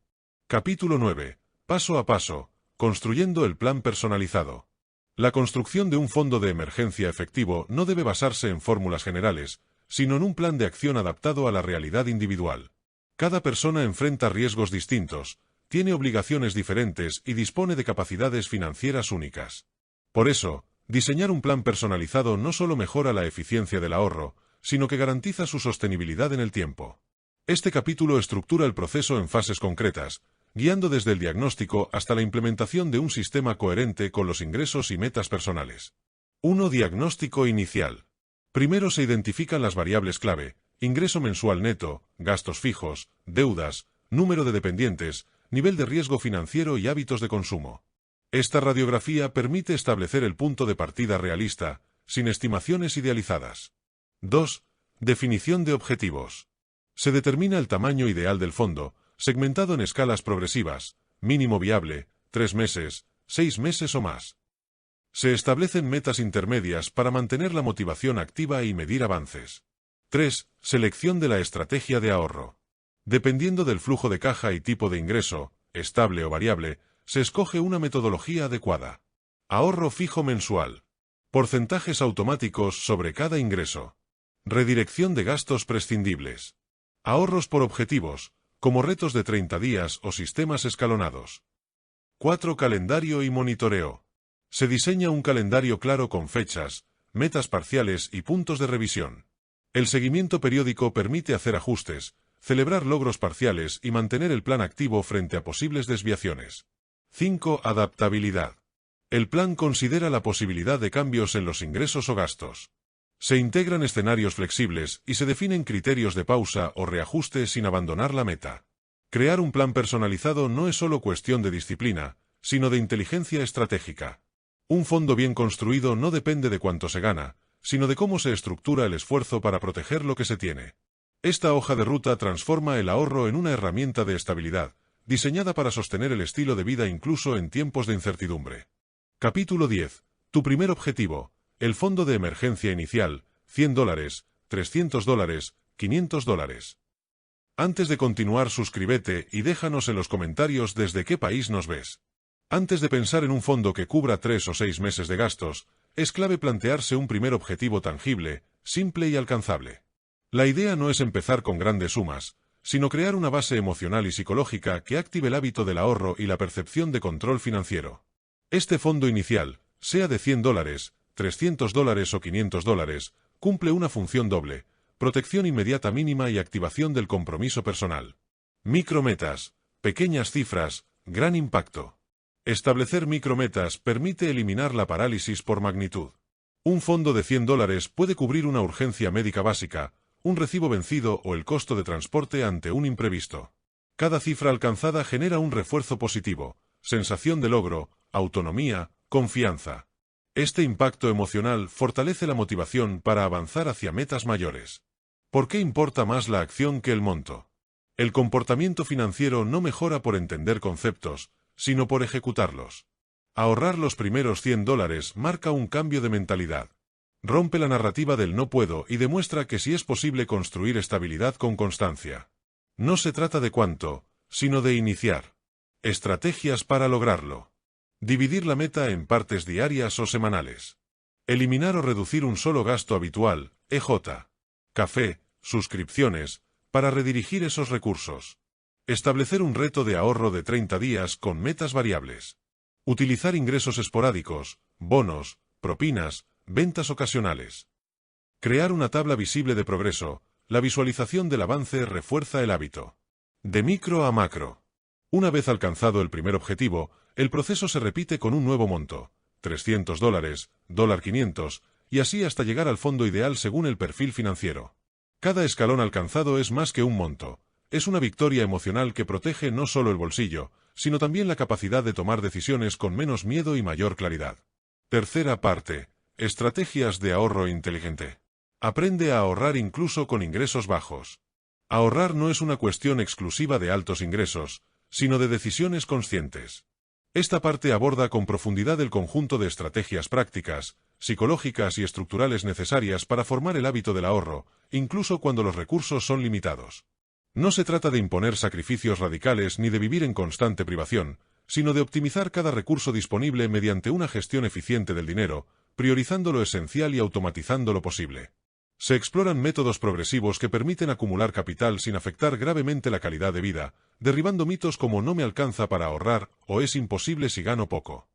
Capítulo 9. Paso a paso, construyendo el plan personalizado. La construcción de un fondo de emergencia efectivo no debe basarse en fórmulas generales, sino en un plan de acción adaptado a la realidad individual. Cada persona enfrenta riesgos distintos, tiene obligaciones diferentes y dispone de capacidades financieras únicas. Por eso, diseñar un plan personalizado no solo mejora la eficiencia del ahorro, sino que garantiza su sostenibilidad en el tiempo. Este capítulo estructura el proceso en fases concretas, guiando desde el diagnóstico hasta la implementación de un sistema coherente con los ingresos y metas personales. 1. Diagnóstico inicial. Primero se identifican las variables clave: ingreso mensual neto, gastos fijos, deudas, número de dependientes, nivel de riesgo financiero y hábitos de consumo. Esta radiografía permite establecer el punto de partida realista, sin estimaciones idealizadas. 2. Definición de objetivos. Se determina el tamaño ideal del fondo, segmentado en escalas progresivas, mínimo viable, 3 meses, 6 meses o más. Se establecen metas intermedias para mantener la motivación activa y medir avances. 3. Selección de la estrategia de ahorro. Dependiendo del flujo de caja y tipo de ingreso, estable o variable, se escoge una metodología adecuada. Ahorro fijo mensual. Porcentajes automáticos sobre cada ingreso. Redirección de gastos prescindibles. Ahorros por objetivos, como retos de 30 días o sistemas escalonados. 4. Calendario y monitoreo. Se diseña un calendario claro con fechas, metas parciales y puntos de revisión. El seguimiento periódico permite hacer ajustes, celebrar logros parciales y mantener el plan activo frente a posibles desviaciones. 5. Adaptabilidad. El plan considera la posibilidad de cambios en los ingresos o gastos. Se integran escenarios flexibles y se definen criterios de pausa o reajuste sin abandonar la meta. Crear un plan personalizado no es solo cuestión de disciplina, sino de inteligencia estratégica. Un fondo bien construido no depende de cuánto se gana, sino de cómo se estructura el esfuerzo para proteger lo que se tiene. Esta hoja de ruta transforma el ahorro en una herramienta de estabilidad, diseñada para sostener el estilo de vida incluso en tiempos de incertidumbre. Capítulo 10. Tu primer objetivo. El fondo de emergencia inicial, $100, $300, $500. Antes de continuar, suscríbete y déjanos en los comentarios desde qué país nos ves. Antes de pensar en un fondo que cubra 3 o 6 meses de gastos, es clave plantearse un primer objetivo tangible, simple y alcanzable. La idea no es empezar con grandes sumas, sino crear una base emocional y psicológica que active el hábito del ahorro y la percepción de control financiero. Este fondo inicial, sea de $100, $300 o $500, cumple una función doble: protección inmediata mínima y activación del compromiso personal. Micrometas, pequeñas cifras, gran impacto. Establecer micrometas permite eliminar la parálisis por magnitud. Un fondo de $100 puede cubrir una urgencia médica básica, un recibo vencido o el costo de transporte ante un imprevisto. Cada cifra alcanzada genera un refuerzo positivo, sensación de logro, autonomía, confianza. Este impacto emocional fortalece la motivación para avanzar hacia metas mayores. ¿Por qué importa más la acción que el monto? El comportamiento financiero no mejora por entender conceptos, sino por ejecutarlos. Ahorrar los primeros $100 marca un cambio de mentalidad. Rompe la narrativa del no puedo y demuestra que sí es posible construir estabilidad con constancia. No se trata de cuánto, sino de iniciar. Estrategias para lograrlo. Dividir la meta en partes diarias o semanales. Eliminar o reducir un solo gasto habitual, EJ. Café, suscripciones, para redirigir esos recursos. Establecer un reto de ahorro de 30 días con metas variables. Utilizar ingresos esporádicos, bonos, propinas, ventas ocasionales. Crear una tabla visible de progreso. La visualización del avance refuerza el hábito. De micro a macro. Una vez alcanzado el primer objetivo, el proceso se repite con un nuevo monto, $300, $500, y así hasta llegar al fondo ideal según el perfil financiero. Cada escalón alcanzado es más que un monto, es una victoria emocional que protege no solo el bolsillo, sino también la capacidad de tomar decisiones con menos miedo y mayor claridad. Tercera parte. Estrategias de ahorro inteligente. Aprende a ahorrar incluso con ingresos bajos. Ahorrar no es una cuestión exclusiva de altos ingresos, sino de decisiones conscientes. Esta parte aborda con profundidad el conjunto de estrategias prácticas, psicológicas y estructurales necesarias para formar el hábito del ahorro, incluso cuando los recursos son limitados. No se trata de imponer sacrificios radicales ni de vivir en constante privación, sino de optimizar cada recurso disponible mediante una gestión eficiente del dinero, priorizando lo esencial y automatizando lo posible. Se exploran métodos progresivos que permiten acumular capital sin afectar gravemente la calidad de vida, derribando mitos como no me alcanza para ahorrar o es imposible si gano poco.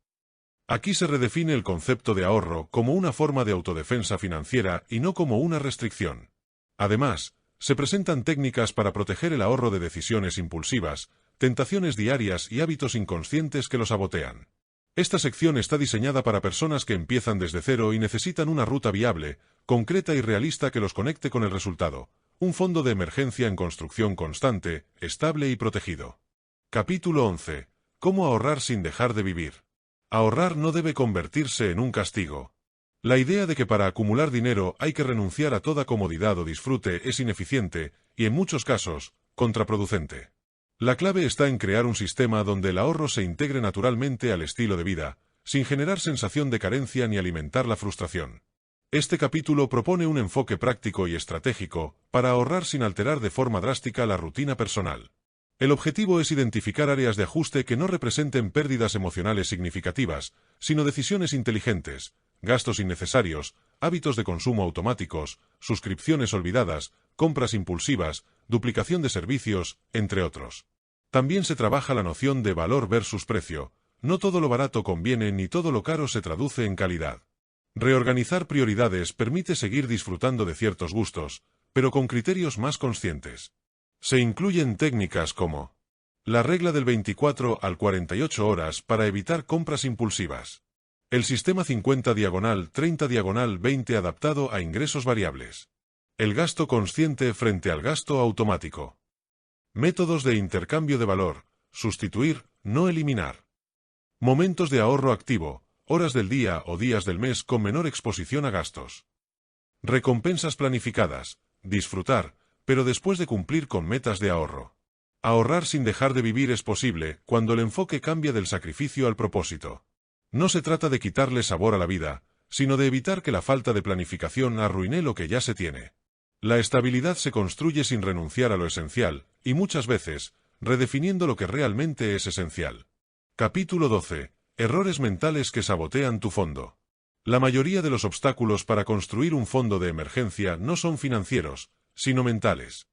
Aquí se redefine el concepto de ahorro como una forma de autodefensa financiera y no como una restricción. Además, se presentan técnicas para proteger el ahorro de decisiones impulsivas, tentaciones diarias y hábitos inconscientes que lo sabotean. Esta sección está diseñada para personas que empiezan desde cero y necesitan una ruta viable, concreta y realista que los conecte con el resultado, un fondo de emergencia en construcción constante, estable y protegido. Capítulo 11. ¿Cómo ahorrar sin dejar de vivir? Ahorrar no debe convertirse en un castigo. La idea de que para acumular dinero hay que renunciar a toda comodidad o disfrute es ineficiente y, en muchos casos, contraproducente. La clave está en crear un sistema donde el ahorro se integre naturalmente al estilo de vida, sin generar sensación de carencia ni alimentar la frustración. Este capítulo propone un enfoque práctico y estratégico para ahorrar sin alterar de forma drástica la rutina personal. El objetivo es identificar áreas de ajuste que no representen pérdidas emocionales significativas, sino decisiones inteligentes, gastos innecesarios, hábitos de consumo automáticos, suscripciones olvidadas, compras impulsivas, duplicación de servicios, entre otros. También se trabaja la noción de valor versus precio. No todo lo barato conviene ni todo lo caro se traduce en calidad. Reorganizar prioridades permite seguir disfrutando de ciertos gustos, pero con criterios más conscientes. Se incluyen técnicas como la regla del 24 al 48 horas para evitar compras impulsivas. El sistema 50/30/20 adaptado a ingresos variables. El gasto consciente frente al gasto automático. Métodos de intercambio de valor: sustituir, no eliminar. Momentos de ahorro activo: horas del día o días del mes con menor exposición a gastos. Recompensas planificadas: disfrutar, pero después de cumplir con metas de ahorro. Ahorrar sin dejar de vivir es posible cuando el enfoque cambia del sacrificio al propósito. No se trata de quitarle sabor a la vida, sino de evitar que la falta de planificación arruine lo que ya se tiene. La estabilidad se construye sin renunciar a lo esencial, y muchas veces, redefiniendo lo que realmente es esencial. Capítulo 12. Errores mentales que sabotean tu fondo. La mayoría de los obstáculos para construir un fondo de emergencia no son financieros, sino mentales.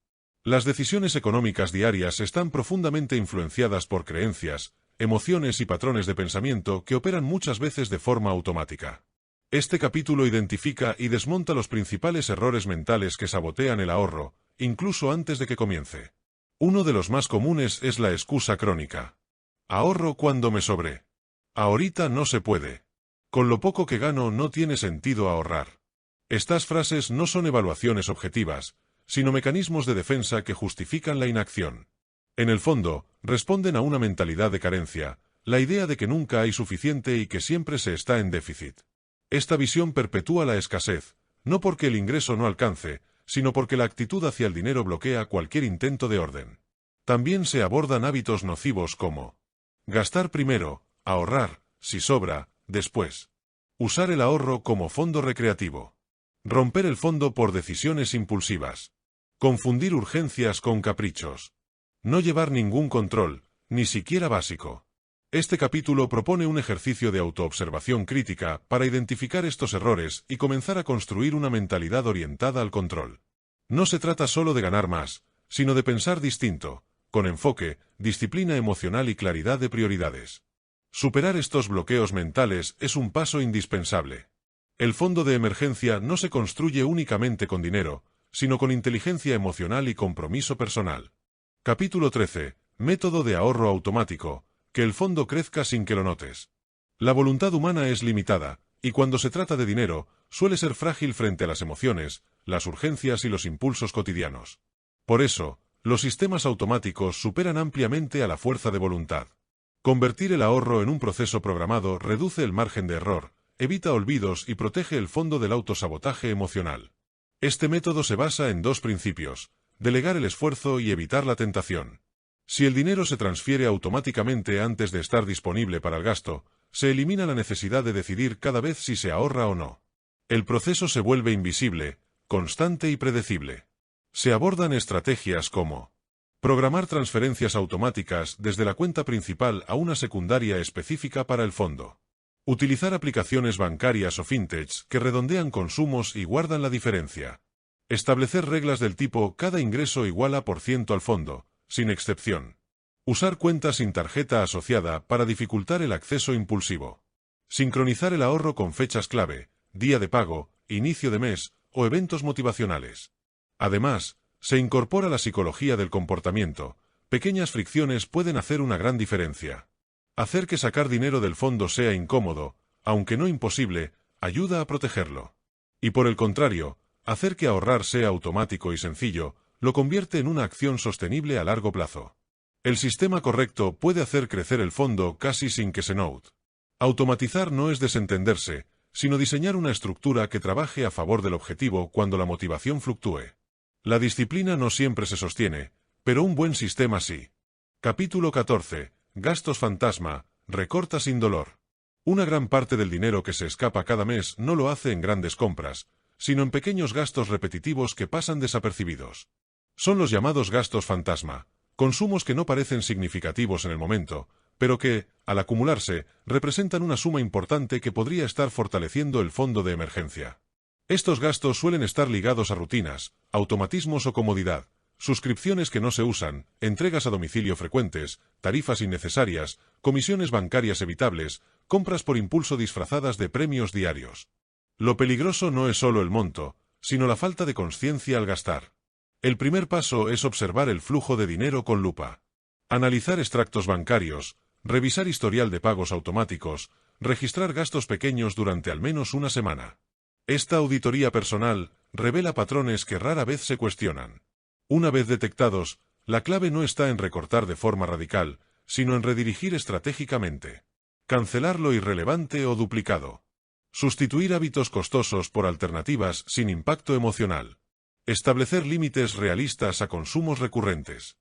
Las decisiones económicas diarias están profundamente influenciadas por creencias, emociones y patrones de pensamiento que operan muchas veces de forma automática. Este capítulo identifica y desmonta los principales errores mentales que sabotean el ahorro, incluso antes de que comience. Uno de los más comunes es la excusa crónica. Ahorro cuando me sobre. Ahorita no se puede. Con lo poco que gano no tiene sentido ahorrar. Estas frases no son evaluaciones objetivas, sino mecanismos de defensa que justifican la inacción. En el fondo, responden a una mentalidad de carencia, la idea de que nunca hay suficiente y que siempre se está en déficit. Esta visión perpetúa la escasez, no porque el ingreso no alcance, sino porque la actitud hacia el dinero bloquea cualquier intento de orden. También se abordan hábitos nocivos como gastar primero, ahorrar, si sobra, después. Usar el ahorro como fondo recreativo. Romper el fondo por decisiones impulsivas. Confundir urgencias con caprichos. No llevar ningún control, ni siquiera básico. Este capítulo propone un ejercicio de autoobservación crítica para identificar estos errores y comenzar a construir una mentalidad orientada al control. No se trata solo de ganar más, sino de pensar distinto, con enfoque, disciplina emocional y claridad de prioridades. Superar estos bloqueos mentales es un paso indispensable. El fondo de emergencia no se construye únicamente con dinero, sino con inteligencia emocional y compromiso personal. Capítulo 13. Método de ahorro automático. Que el fondo crezca sin que lo notes. La voluntad humana es limitada, y cuando se trata de dinero, suele ser frágil frente a las emociones, las urgencias y los impulsos cotidianos. Por eso, los sistemas automáticos superan ampliamente a la fuerza de voluntad. Convertir el ahorro en un proceso programado reduce el margen de error, evita olvidos y protege el fondo del autosabotaje emocional. Este método se basa en dos principios: delegar el esfuerzo y evitar la tentación. Si el dinero se transfiere automáticamente antes de estar disponible para el gasto, se elimina la necesidad de decidir cada vez si se ahorra o no. El proceso se vuelve invisible, constante y predecible. Se abordan estrategias como programar transferencias automáticas desde la cuenta principal a una secundaria específica para el fondo. Utilizar aplicaciones bancarias o fintechs que redondean consumos y guardan la diferencia. Establecer reglas del tipo cada ingreso iguala % al fondo, sin excepción. Usar cuentas sin tarjeta asociada para dificultar el acceso impulsivo. Sincronizar el ahorro con fechas clave, día de pago, inicio de mes o eventos motivacionales. Además, se incorpora la psicología del comportamiento. Pequeñas fricciones pueden hacer una gran diferencia. Hacer que sacar dinero del fondo sea incómodo, aunque no imposible, ayuda a protegerlo. Y por el contrario, hacer que ahorrar sea automático y sencillo, lo convierte en una acción sostenible a largo plazo. El sistema correcto puede hacer crecer el fondo casi sin que se note. Automatizar no es desentenderse, sino diseñar una estructura que trabaje a favor del objetivo cuando la motivación fluctúe. La disciplina no siempre se sostiene, pero un buen sistema sí. Capítulo 14. Gastos fantasma. Recorta sin dolor. Una gran parte del dinero que se escapa cada mes no lo hace en grandes compras, sino en pequeños gastos repetitivos que pasan desapercibidos. Son los llamados gastos fantasma, consumos que no parecen significativos en el momento, pero que, al acumularse, representan una suma importante que podría estar fortaleciendo el fondo de emergencia. Estos gastos suelen estar ligados a rutinas, automatismos o comodidad, suscripciones que no se usan, entregas a domicilio frecuentes, tarifas innecesarias, comisiones bancarias evitables, compras por impulso disfrazadas de premios diarios. Lo peligroso no es solo el monto, sino la falta de conciencia al gastar. El primer paso es observar el flujo de dinero con lupa. Analizar extractos bancarios, revisar historial de pagos automáticos, registrar gastos pequeños durante al menos una semana. Esta auditoría personal revela patrones que rara vez se cuestionan. Una vez detectados, la clave no está en recortar de forma radical, sino en redirigir estratégicamente. Cancelar lo irrelevante o duplicado. Sustituir hábitos costosos por alternativas sin impacto emocional. Establecer límites realistas a consumos recurrentes.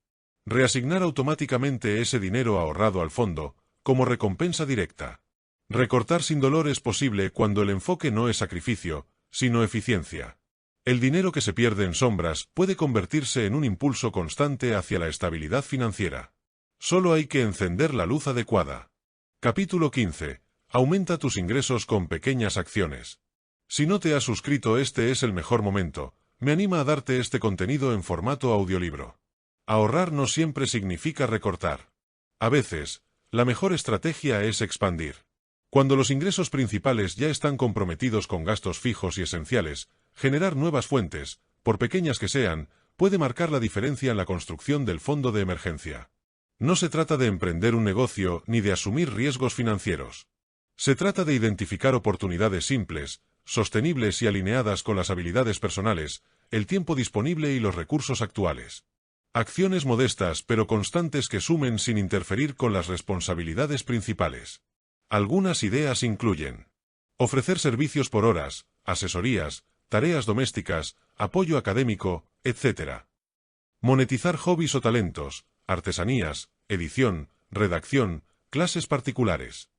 Reasignar automáticamente ese dinero ahorrado al fondo, como recompensa directa. Recortar sin dolor es posible cuando el enfoque no es sacrificio, sino eficiencia. El dinero que se pierde en sombras puede convertirse en un impulso constante hacia la estabilidad financiera. Solo hay que encender la luz adecuada. Capítulo 15. Aumenta tus ingresos con pequeñas acciones. Si no te has suscrito, este es el mejor momento. Me anima a darte este contenido en formato audiolibro. Ahorrar no siempre significa recortar. A veces, la mejor estrategia es expandir. Cuando los ingresos principales ya están comprometidos con gastos fijos y esenciales, generar nuevas fuentes, por pequeñas que sean, puede marcar la diferencia en la construcción del fondo de emergencia. No se trata de emprender un negocio ni de asumir riesgos financieros. Se trata de identificar oportunidades simples, sostenibles y alineadas con las habilidades personales, el tiempo disponible y los recursos actuales. Acciones modestas pero constantes que sumen sin interferir con las responsabilidades principales. Algunas ideas incluyen: ofrecer servicios por horas, asesorías, tareas domésticas, apoyo académico, etc. Monetizar hobbies o talentos, artesanías, edición, redacción, clases particulares.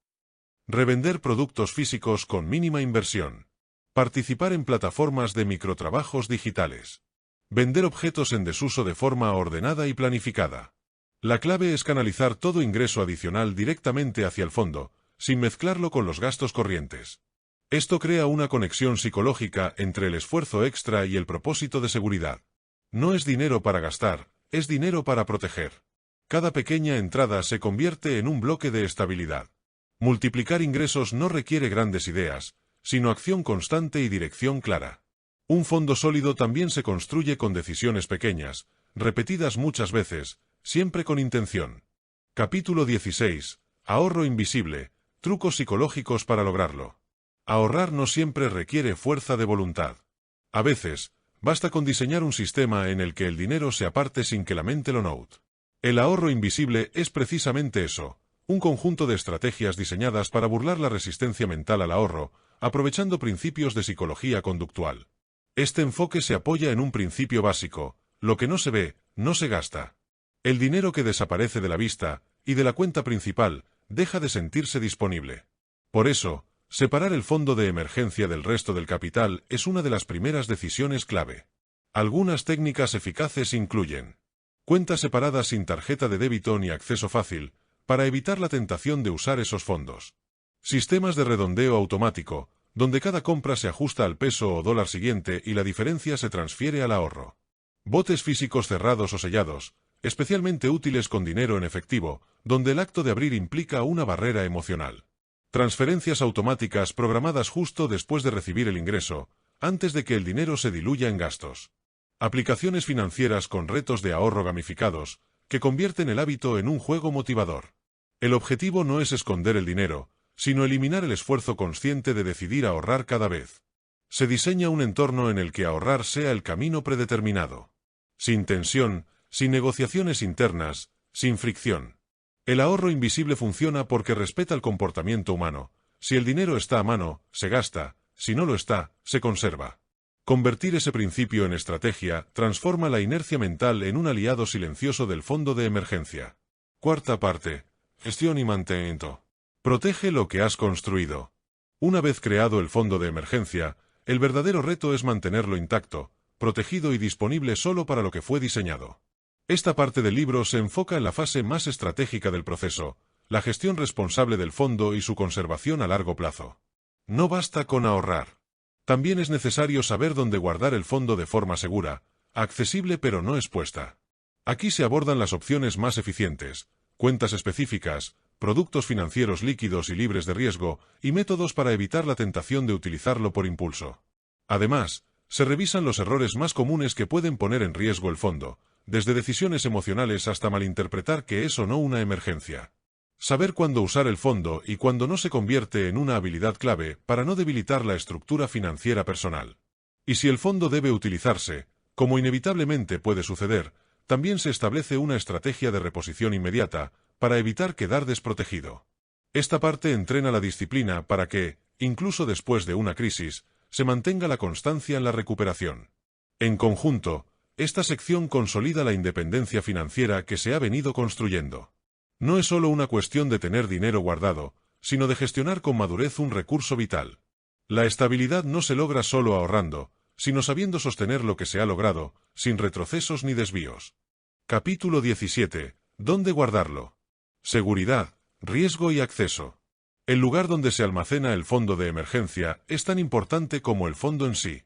Revender productos físicos con mínima inversión. Participar en plataformas de microtrabajos digitales. Vender objetos en desuso de forma ordenada y planificada. La clave es canalizar todo ingreso adicional directamente hacia el fondo, sin mezclarlo con los gastos corrientes. Esto crea una conexión psicológica entre el esfuerzo extra y el propósito de seguridad. No es dinero para gastar, es dinero para proteger. Cada pequeña entrada se convierte en un bloque de estabilidad. Multiplicar ingresos no requiere grandes ideas, sino acción constante y dirección clara. Un fondo sólido también se construye con decisiones pequeñas, repetidas muchas veces, siempre con intención. Capítulo 16. Ahorro invisible. Trucos psicológicos para lograrlo. Ahorrar no siempre requiere fuerza de voluntad. A veces, basta con diseñar un sistema en el que el dinero se aparte sin que la mente lo note. El ahorro invisible es precisamente eso, un conjunto de estrategias diseñadas para burlar la resistencia mental al ahorro, aprovechando principios de psicología conductual. Este enfoque se apoya en un principio básico: lo que no se ve, no se gasta. El dinero que desaparece de la vista y de la cuenta principal deja de sentirse disponible. Por eso, separar el fondo de emergencia del resto del capital es una de las primeras decisiones clave. Algunas técnicas eficaces incluyen: cuentas separadas sin tarjeta de débito ni acceso fácil, para evitar la tentación de usar esos fondos. Sistemas de redondeo automático, donde cada compra se ajusta al peso o dólar siguiente y la diferencia se transfiere al ahorro. Botes físicos cerrados o sellados, especialmente útiles con dinero en efectivo, donde el acto de abrir implica una barrera emocional. Transferencias automáticas programadas justo después de recibir el ingreso, antes de que el dinero se diluya en gastos. Aplicaciones financieras con retos de ahorro gamificados, que convierten el hábito en un juego motivador. El objetivo no es esconder el dinero, sino eliminar el esfuerzo consciente de decidir ahorrar cada vez. Se diseña un entorno en el que ahorrar sea el camino predeterminado. Sin tensión, sin negociaciones internas, sin fricción. El ahorro invisible funciona porque respeta el comportamiento humano. Si el dinero está a mano, se gasta; si no lo está, se conserva. Convertir ese principio en estrategia transforma la inercia mental en un aliado silencioso del fondo de emergencia. Cuarta parte. Gestión y mantenimiento. Protege lo que has construido. Una vez creado el fondo de emergencia, el verdadero reto es mantenerlo intacto, protegido y disponible solo para lo que fue diseñado. Esta parte del libro se enfoca en la fase más estratégica del proceso, la gestión responsable del fondo y su conservación a largo plazo. No basta con ahorrar. También es necesario saber dónde guardar el fondo de forma segura, accesible pero no expuesta. Aquí se abordan las opciones más eficientes, cuentas específicas, productos financieros líquidos y libres de riesgo, y métodos para evitar la tentación de utilizarlo por impulso. Además, se revisan los errores más comunes que pueden poner en riesgo el fondo, desde decisiones emocionales hasta malinterpretar que es o no una emergencia. Saber cuándo usar el fondo y cuándo no se convierte en una habilidad clave para no debilitar la estructura financiera personal. Y si el fondo debe utilizarse, como inevitablemente puede suceder, también se establece una estrategia de reposición inmediata, para evitar quedar desprotegido. Esta parte entrena la disciplina para que, incluso después de una crisis, se mantenga la constancia en la recuperación. En conjunto, esta sección consolida la independencia financiera que se ha venido construyendo. No es solo una cuestión de tener dinero guardado, sino de gestionar con madurez un recurso vital. La estabilidad no se logra solo ahorrando, sino sabiendo sostener lo que se ha logrado, sin retrocesos ni desvíos. Capítulo 17. ¿Dónde guardarlo? Seguridad, riesgo y acceso. El lugar donde se almacena el fondo de emergencia es tan importante como el fondo en sí.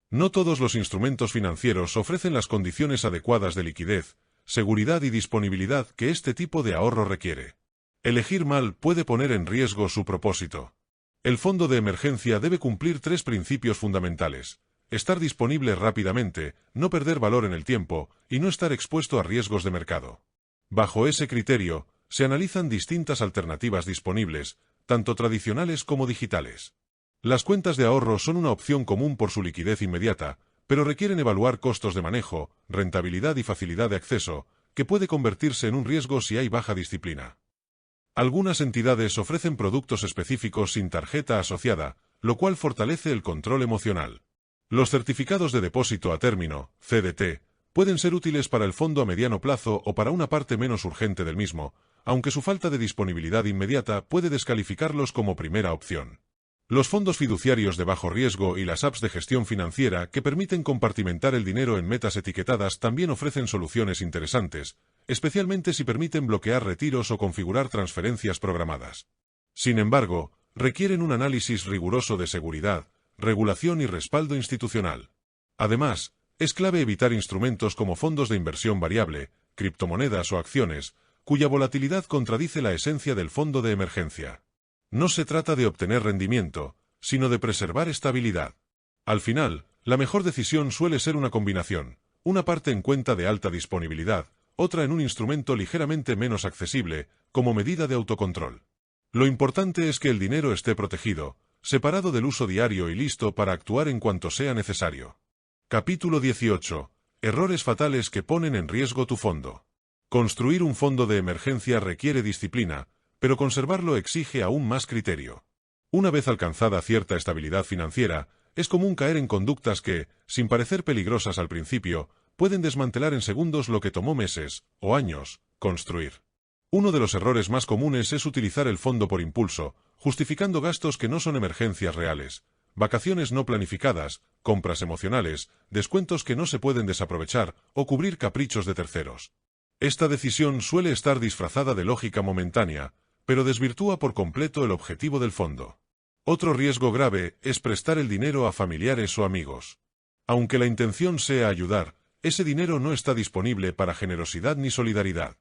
No todos los instrumentos financieros ofrecen las condiciones adecuadas de liquidez, seguridad y disponibilidad que este tipo de ahorro requiere. Elegir mal puede poner en riesgo su propósito. El fondo de emergencia debe cumplir 3 principios fundamentales: estar disponible rápidamente, no perder valor en el tiempo, y no estar expuesto a riesgos de mercado. Bajo ese criterio, se analizan distintas alternativas disponibles, tanto tradicionales como digitales. Las cuentas de ahorro son una opción común por su liquidez inmediata, pero requieren evaluar costos de manejo, rentabilidad y facilidad de acceso, que puede convertirse en un riesgo si hay baja disciplina. Algunas entidades ofrecen productos específicos sin tarjeta asociada, lo cual fortalece el control emocional. Los certificados de depósito a término, CDT, pueden ser útiles para el fondo a mediano plazo o para una parte menos urgente del mismo, aunque su falta de disponibilidad inmediata puede descalificarlos como primera opción. Los fondos fiduciarios de bajo riesgo y las apps de gestión financiera que permiten compartimentar el dinero en metas etiquetadas también ofrecen soluciones interesantes, especialmente si permiten bloquear retiros o configurar transferencias programadas. Sin embargo, requieren un análisis riguroso de seguridad, regulación y respaldo institucional. Además, es clave evitar instrumentos como fondos de inversión variable, criptomonedas o acciones, cuya volatilidad contradice la esencia del fondo de emergencia. No se trata de obtener rendimiento, sino de preservar estabilidad. Al final, la mejor decisión suele ser una combinación, una parte en cuenta de alta disponibilidad, otra en un instrumento ligeramente menos accesible, como medida de autocontrol. Lo importante es que el dinero esté protegido, separado del uso diario y listo para actuar en cuanto sea necesario. Capítulo 18. Errores fatales que ponen en riesgo tu fondo. Construir un fondo de emergencia requiere disciplina, pero conservarlo exige aún más criterio. Una vez alcanzada cierta estabilidad financiera, es común caer en conductas que, sin parecer peligrosas al principio, pueden desmantelar en segundos lo que tomó meses, o años, construir. Uno de los errores más comunes es utilizar el fondo por impulso, justificando gastos que no son emergencias reales, vacaciones no planificadas, compras emocionales, descuentos que no se pueden desaprovechar, o cubrir caprichos de terceros. Esta decisión suele estar disfrazada de lógica momentánea, pero desvirtúa por completo el objetivo del fondo. Otro riesgo grave es prestar el dinero a familiares o amigos. Aunque la intención sea ayudar, ese dinero no está disponible para generosidad ni solidaridad.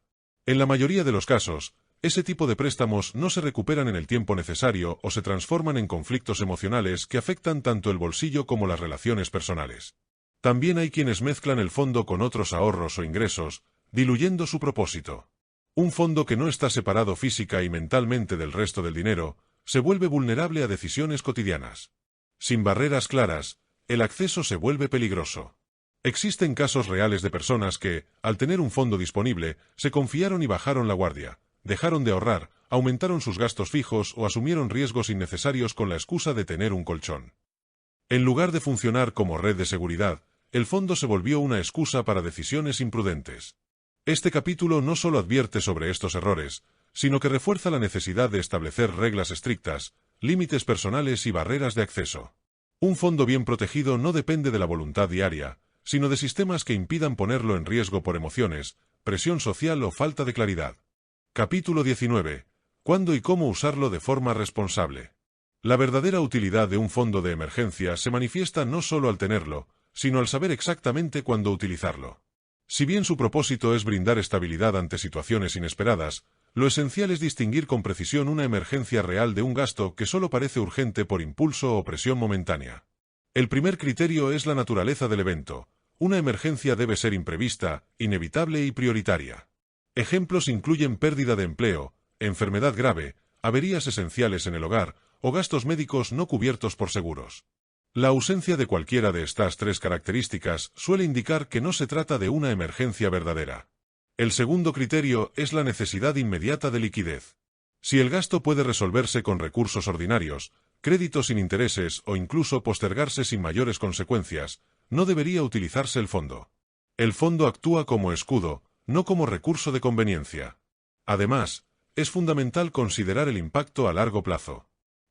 En la mayoría de los casos, ese tipo de préstamos no se recuperan en el tiempo necesario o se transforman en conflictos emocionales que afectan tanto el bolsillo como las relaciones personales. También hay quienes mezclan el fondo con otros ahorros o ingresos, diluyendo su propósito. Un fondo que no está separado física y mentalmente del resto del dinero, se vuelve vulnerable a decisiones cotidianas. Sin barreras claras, el acceso se vuelve peligroso. Existen casos reales de personas que, al tener un fondo disponible, se confiaron y bajaron la guardia, dejaron de ahorrar, aumentaron sus gastos fijos o asumieron riesgos innecesarios con la excusa de tener un colchón. En lugar de funcionar como red de seguridad, el fondo se volvió una excusa para decisiones imprudentes. Este capítulo no solo advierte sobre estos errores, sino que refuerza la necesidad de establecer reglas estrictas, límites personales y barreras de acceso. Un fondo bien protegido no depende de la voluntad diaria, sino de sistemas que impidan ponerlo en riesgo por emociones, presión social o falta de claridad. Capítulo 19. ¿Cuándo y cómo usarlo de forma responsable? La verdadera utilidad de un fondo de emergencia se manifiesta no solo al tenerlo, sino al saber exactamente cuándo utilizarlo. Si bien su propósito es brindar estabilidad ante situaciones inesperadas, lo esencial es distinguir con precisión una emergencia real de un gasto que solo parece urgente por impulso o presión momentánea. El primer criterio es la naturaleza del evento. Una emergencia debe ser imprevista, inevitable y prioritaria. Ejemplos incluyen pérdida de empleo, enfermedad grave, averías esenciales en el hogar o gastos médicos no cubiertos por seguros. La ausencia de cualquiera de estas tres características suele indicar que no se trata de una emergencia verdadera. El segundo criterio es la necesidad inmediata de liquidez. Si el gasto puede resolverse con recursos ordinarios, créditos sin intereses o incluso postergarse sin mayores consecuencias, no debería utilizarse el fondo. El fondo actúa como escudo, no como recurso de conveniencia. Además, es fundamental considerar el impacto a largo plazo.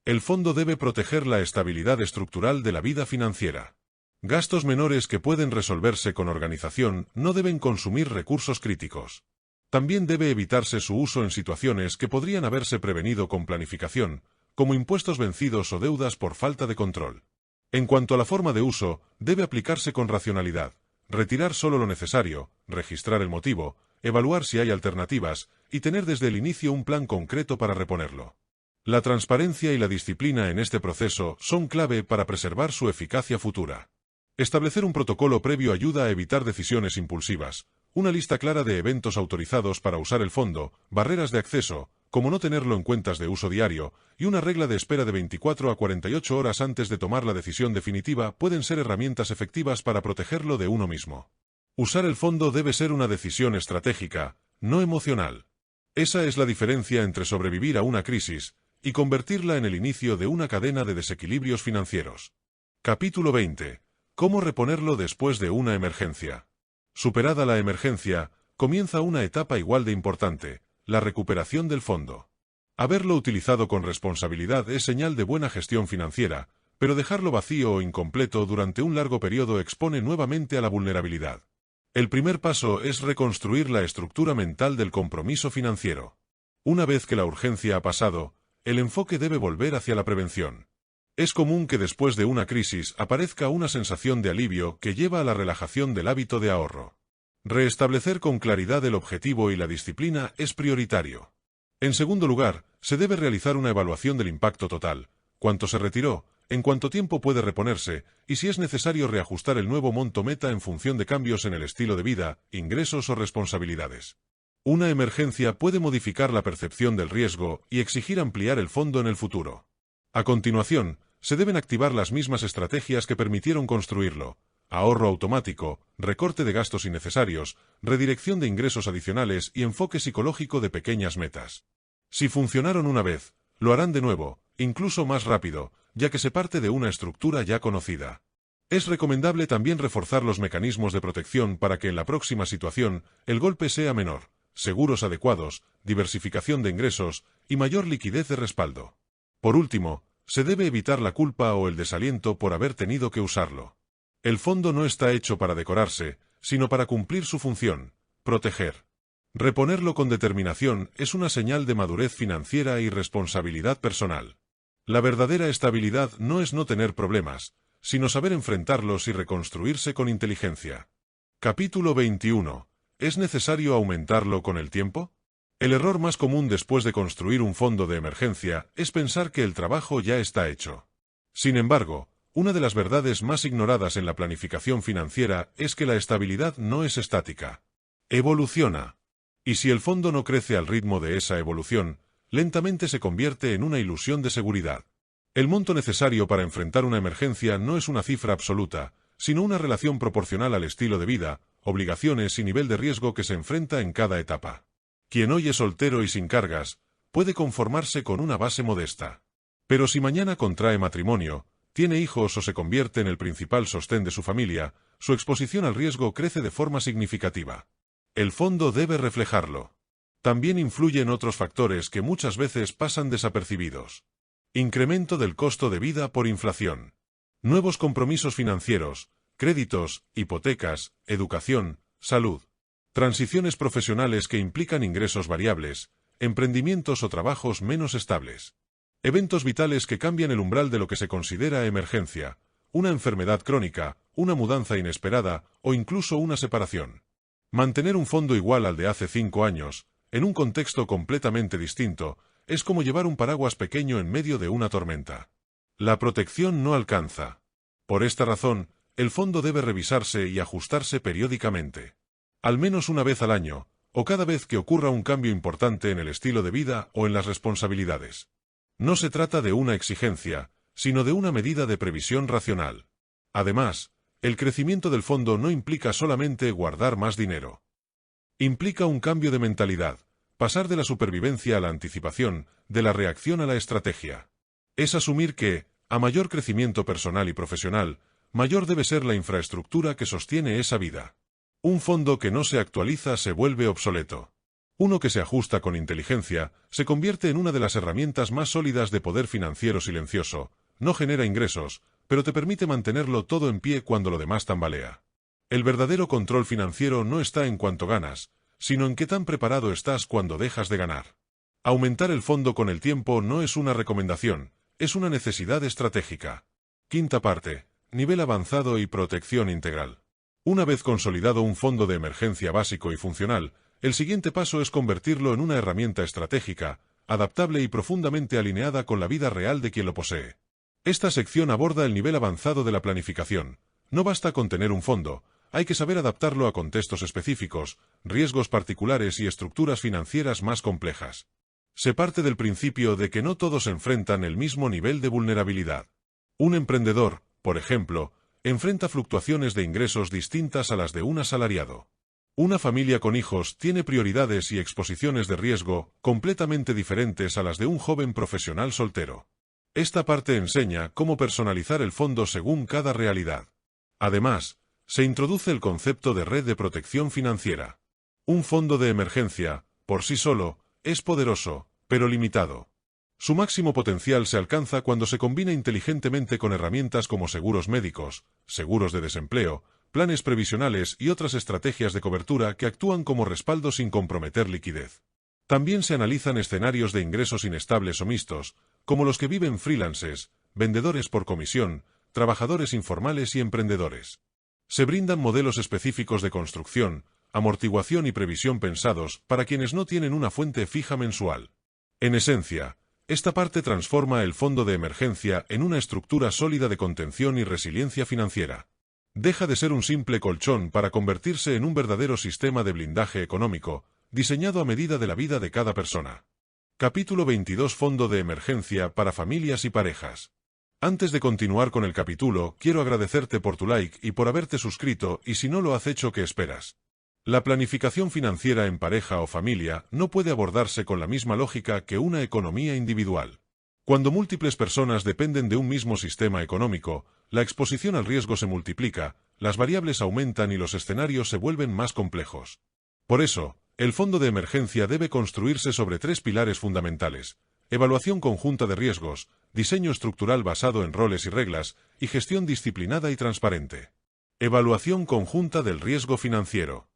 El fondo debe proteger la estabilidad estructural de la vida financiera. Gastos menores que pueden resolverse con organización no deben consumir recursos críticos. También debe evitarse su uso en situaciones que podrían haberse prevenido con planificación, como impuestos vencidos o deudas por falta de control. En cuanto a la forma de uso, debe aplicarse con racionalidad, retirar solo lo necesario, registrar el motivo, evaluar si hay alternativas y tener desde el inicio un plan concreto para reponerlo. La transparencia y la disciplina en este proceso son clave para preservar su eficacia futura. Establecer un protocolo previo ayuda a evitar decisiones impulsivas, una lista clara de eventos autorizados para usar el fondo, barreras de acceso, como no tenerlo en cuentas de uso diario, y una regla de espera de 24 a 48 horas antes de tomar la decisión definitiva pueden ser herramientas efectivas para protegerlo de uno mismo. Usar el fondo debe ser una decisión estratégica, no emocional. Esa es la diferencia entre sobrevivir a una crisis y convertirla en el inicio de una cadena de desequilibrios financieros. Capítulo 20. ¿Cómo reponerlo después de una emergencia? Superada la emergencia, comienza una etapa igual de importante, la recuperación del fondo. Haberlo utilizado con responsabilidad es señal de buena gestión financiera, pero dejarlo vacío o incompleto durante un largo periodo expone nuevamente a la vulnerabilidad. El primer paso es reconstruir la estructura mental del compromiso financiero. Una vez que la urgencia ha pasado, el enfoque debe volver hacia la prevención. Es común que después de una crisis aparezca una sensación de alivio que lleva a la relajación del hábito de ahorro. Restablecer con claridad el objetivo y la disciplina es prioritario. En segundo lugar, se debe realizar una evaluación del impacto total, cuánto se retiró, en cuánto tiempo puede reponerse, y si es necesario reajustar el nuevo monto meta en función de cambios en el estilo de vida, ingresos o responsabilidades. Una emergencia puede modificar la percepción del riesgo y exigir ampliar el fondo en el futuro. A continuación, se deben activar las mismas estrategias que permitieron construirlo: ahorro automático, recorte de gastos innecesarios, redirección de ingresos adicionales y enfoque psicológico de pequeñas metas. Si funcionaron una vez, lo harán de nuevo, incluso más rápido, ya que se parte de una estructura ya conocida. Es recomendable también reforzar los mecanismos de protección para que en la próxima situación el golpe sea menor: seguros adecuados, diversificación de ingresos y mayor liquidez de respaldo. Por último, se debe evitar la culpa o el desaliento por haber tenido que usarlo. El fondo no está hecho para decorarse, sino para cumplir su función: proteger. Reponerlo con determinación es una señal de madurez financiera y responsabilidad personal. La verdadera estabilidad no es no tener problemas, sino saber enfrentarlos y reconstruirse con inteligencia. Capítulo 21. ¿Es necesario aumentarlo con el tiempo? El error más común después de construir un fondo de emergencia es pensar que el trabajo ya está hecho. Sin embargo, una de las verdades más ignoradas en la planificación financiera es que la estabilidad no es estática. Evoluciona. Y si el fondo no crece al ritmo de esa evolución, lentamente se convierte en una ilusión de seguridad. El monto necesario para enfrentar una emergencia no es una cifra absoluta, sino una relación proporcional al estilo de vida, obligaciones y nivel de riesgo que se enfrenta en cada etapa. Quien hoy es soltero y sin cargas, puede conformarse con una base modesta. Pero si mañana contrae matrimonio, tiene hijos o se convierte en el principal sostén de su familia, su exposición al riesgo crece de forma significativa. El fondo debe reflejarlo. También influyen otros factores que muchas veces pasan desapercibidos. Incremento del costo de vida por inflación. Nuevos compromisos financieros, créditos, hipotecas, educación, salud. Transiciones profesionales que implican ingresos variables, emprendimientos o trabajos menos estables. Eventos vitales que cambian el umbral de lo que se considera emergencia, una enfermedad crónica, una mudanza inesperada o incluso una separación. Mantener un fondo igual al de hace 5 años, en un contexto completamente distinto, es como llevar un paraguas pequeño en medio de una tormenta. La protección no alcanza. Por esta razón, el fondo debe revisarse y ajustarse periódicamente. Al menos una vez al año, o cada vez que ocurra un cambio importante en el estilo de vida o en las responsabilidades. No se trata de una exigencia, sino de una medida de previsión racional. Además, el crecimiento del fondo no implica solamente guardar más dinero. Implica un cambio de mentalidad, pasar de la supervivencia a la anticipación, de la reacción a la estrategia. Es asumir que, a mayor crecimiento personal y profesional, mayor debe ser la infraestructura que sostiene esa vida. Un fondo que no se actualiza se vuelve obsoleto. Uno que se ajusta con inteligencia se convierte en una de las herramientas más sólidas de poder financiero silencioso. No genera ingresos, pero te permite mantenerlo todo en pie cuando lo demás tambalea. El verdadero control financiero no está en cuánto ganas, sino en qué tan preparado estás cuando dejas de ganar. Aumentar el fondo con el tiempo no es una recomendación, es una necesidad estratégica. Quinta parte: nivel avanzado y protección integral. Una vez consolidado un fondo de emergencia básico y funcional, el siguiente paso es convertirlo en una herramienta estratégica, adaptable y profundamente alineada con la vida real de quien lo posee. Esta sección aborda el nivel avanzado de la planificación. No basta con tener un fondo, hay que saber adaptarlo a contextos específicos, riesgos particulares y estructuras financieras más complejas. Se parte del principio de que no todos enfrentan el mismo nivel de vulnerabilidad. Un emprendedor, por ejemplo, enfrenta fluctuaciones de ingresos distintas a las de un asalariado. Una familia con hijos tiene prioridades y exposiciones de riesgo completamente diferentes a las de un joven profesional soltero. Esta parte enseña cómo personalizar el fondo según cada realidad. Además, se introduce el concepto de red de protección financiera. Un fondo de emergencia, por sí solo, es poderoso, pero limitado. Su máximo potencial se alcanza cuando se combina inteligentemente con herramientas como seguros médicos, seguros de desempleo, planes previsionales y otras estrategias de cobertura que actúan como respaldo sin comprometer liquidez. También se analizan escenarios de ingresos inestables o mixtos, como los que viven freelancers, vendedores por comisión, trabajadores informales y emprendedores. Se brindan modelos específicos de construcción, amortiguación y previsión pensados para quienes no tienen una fuente fija mensual. En esencia, esta parte transforma el fondo de emergencia en una estructura sólida de contención y resiliencia financiera. Deja de ser un simple colchón para convertirse en un verdadero sistema de blindaje económico, diseñado a medida de la vida de cada persona. Capítulo 22: Fondo de emergencia para familias y parejas. Antes de continuar con el capítulo, quiero agradecerte por tu like y por haberte suscrito, y si no lo has hecho, ¿qué esperas? La planificación financiera en pareja o familia no puede abordarse con la misma lógica que una economía individual. Cuando múltiples personas dependen de un mismo sistema económico, la exposición al riesgo se multiplica, las variables aumentan y los escenarios se vuelven más complejos. Por eso, el fondo de emergencia debe construirse sobre 3 pilares fundamentales: evaluación conjunta de riesgos, diseño estructural basado en roles y reglas, y gestión disciplinada y transparente. Evaluación conjunta del riesgo financiero.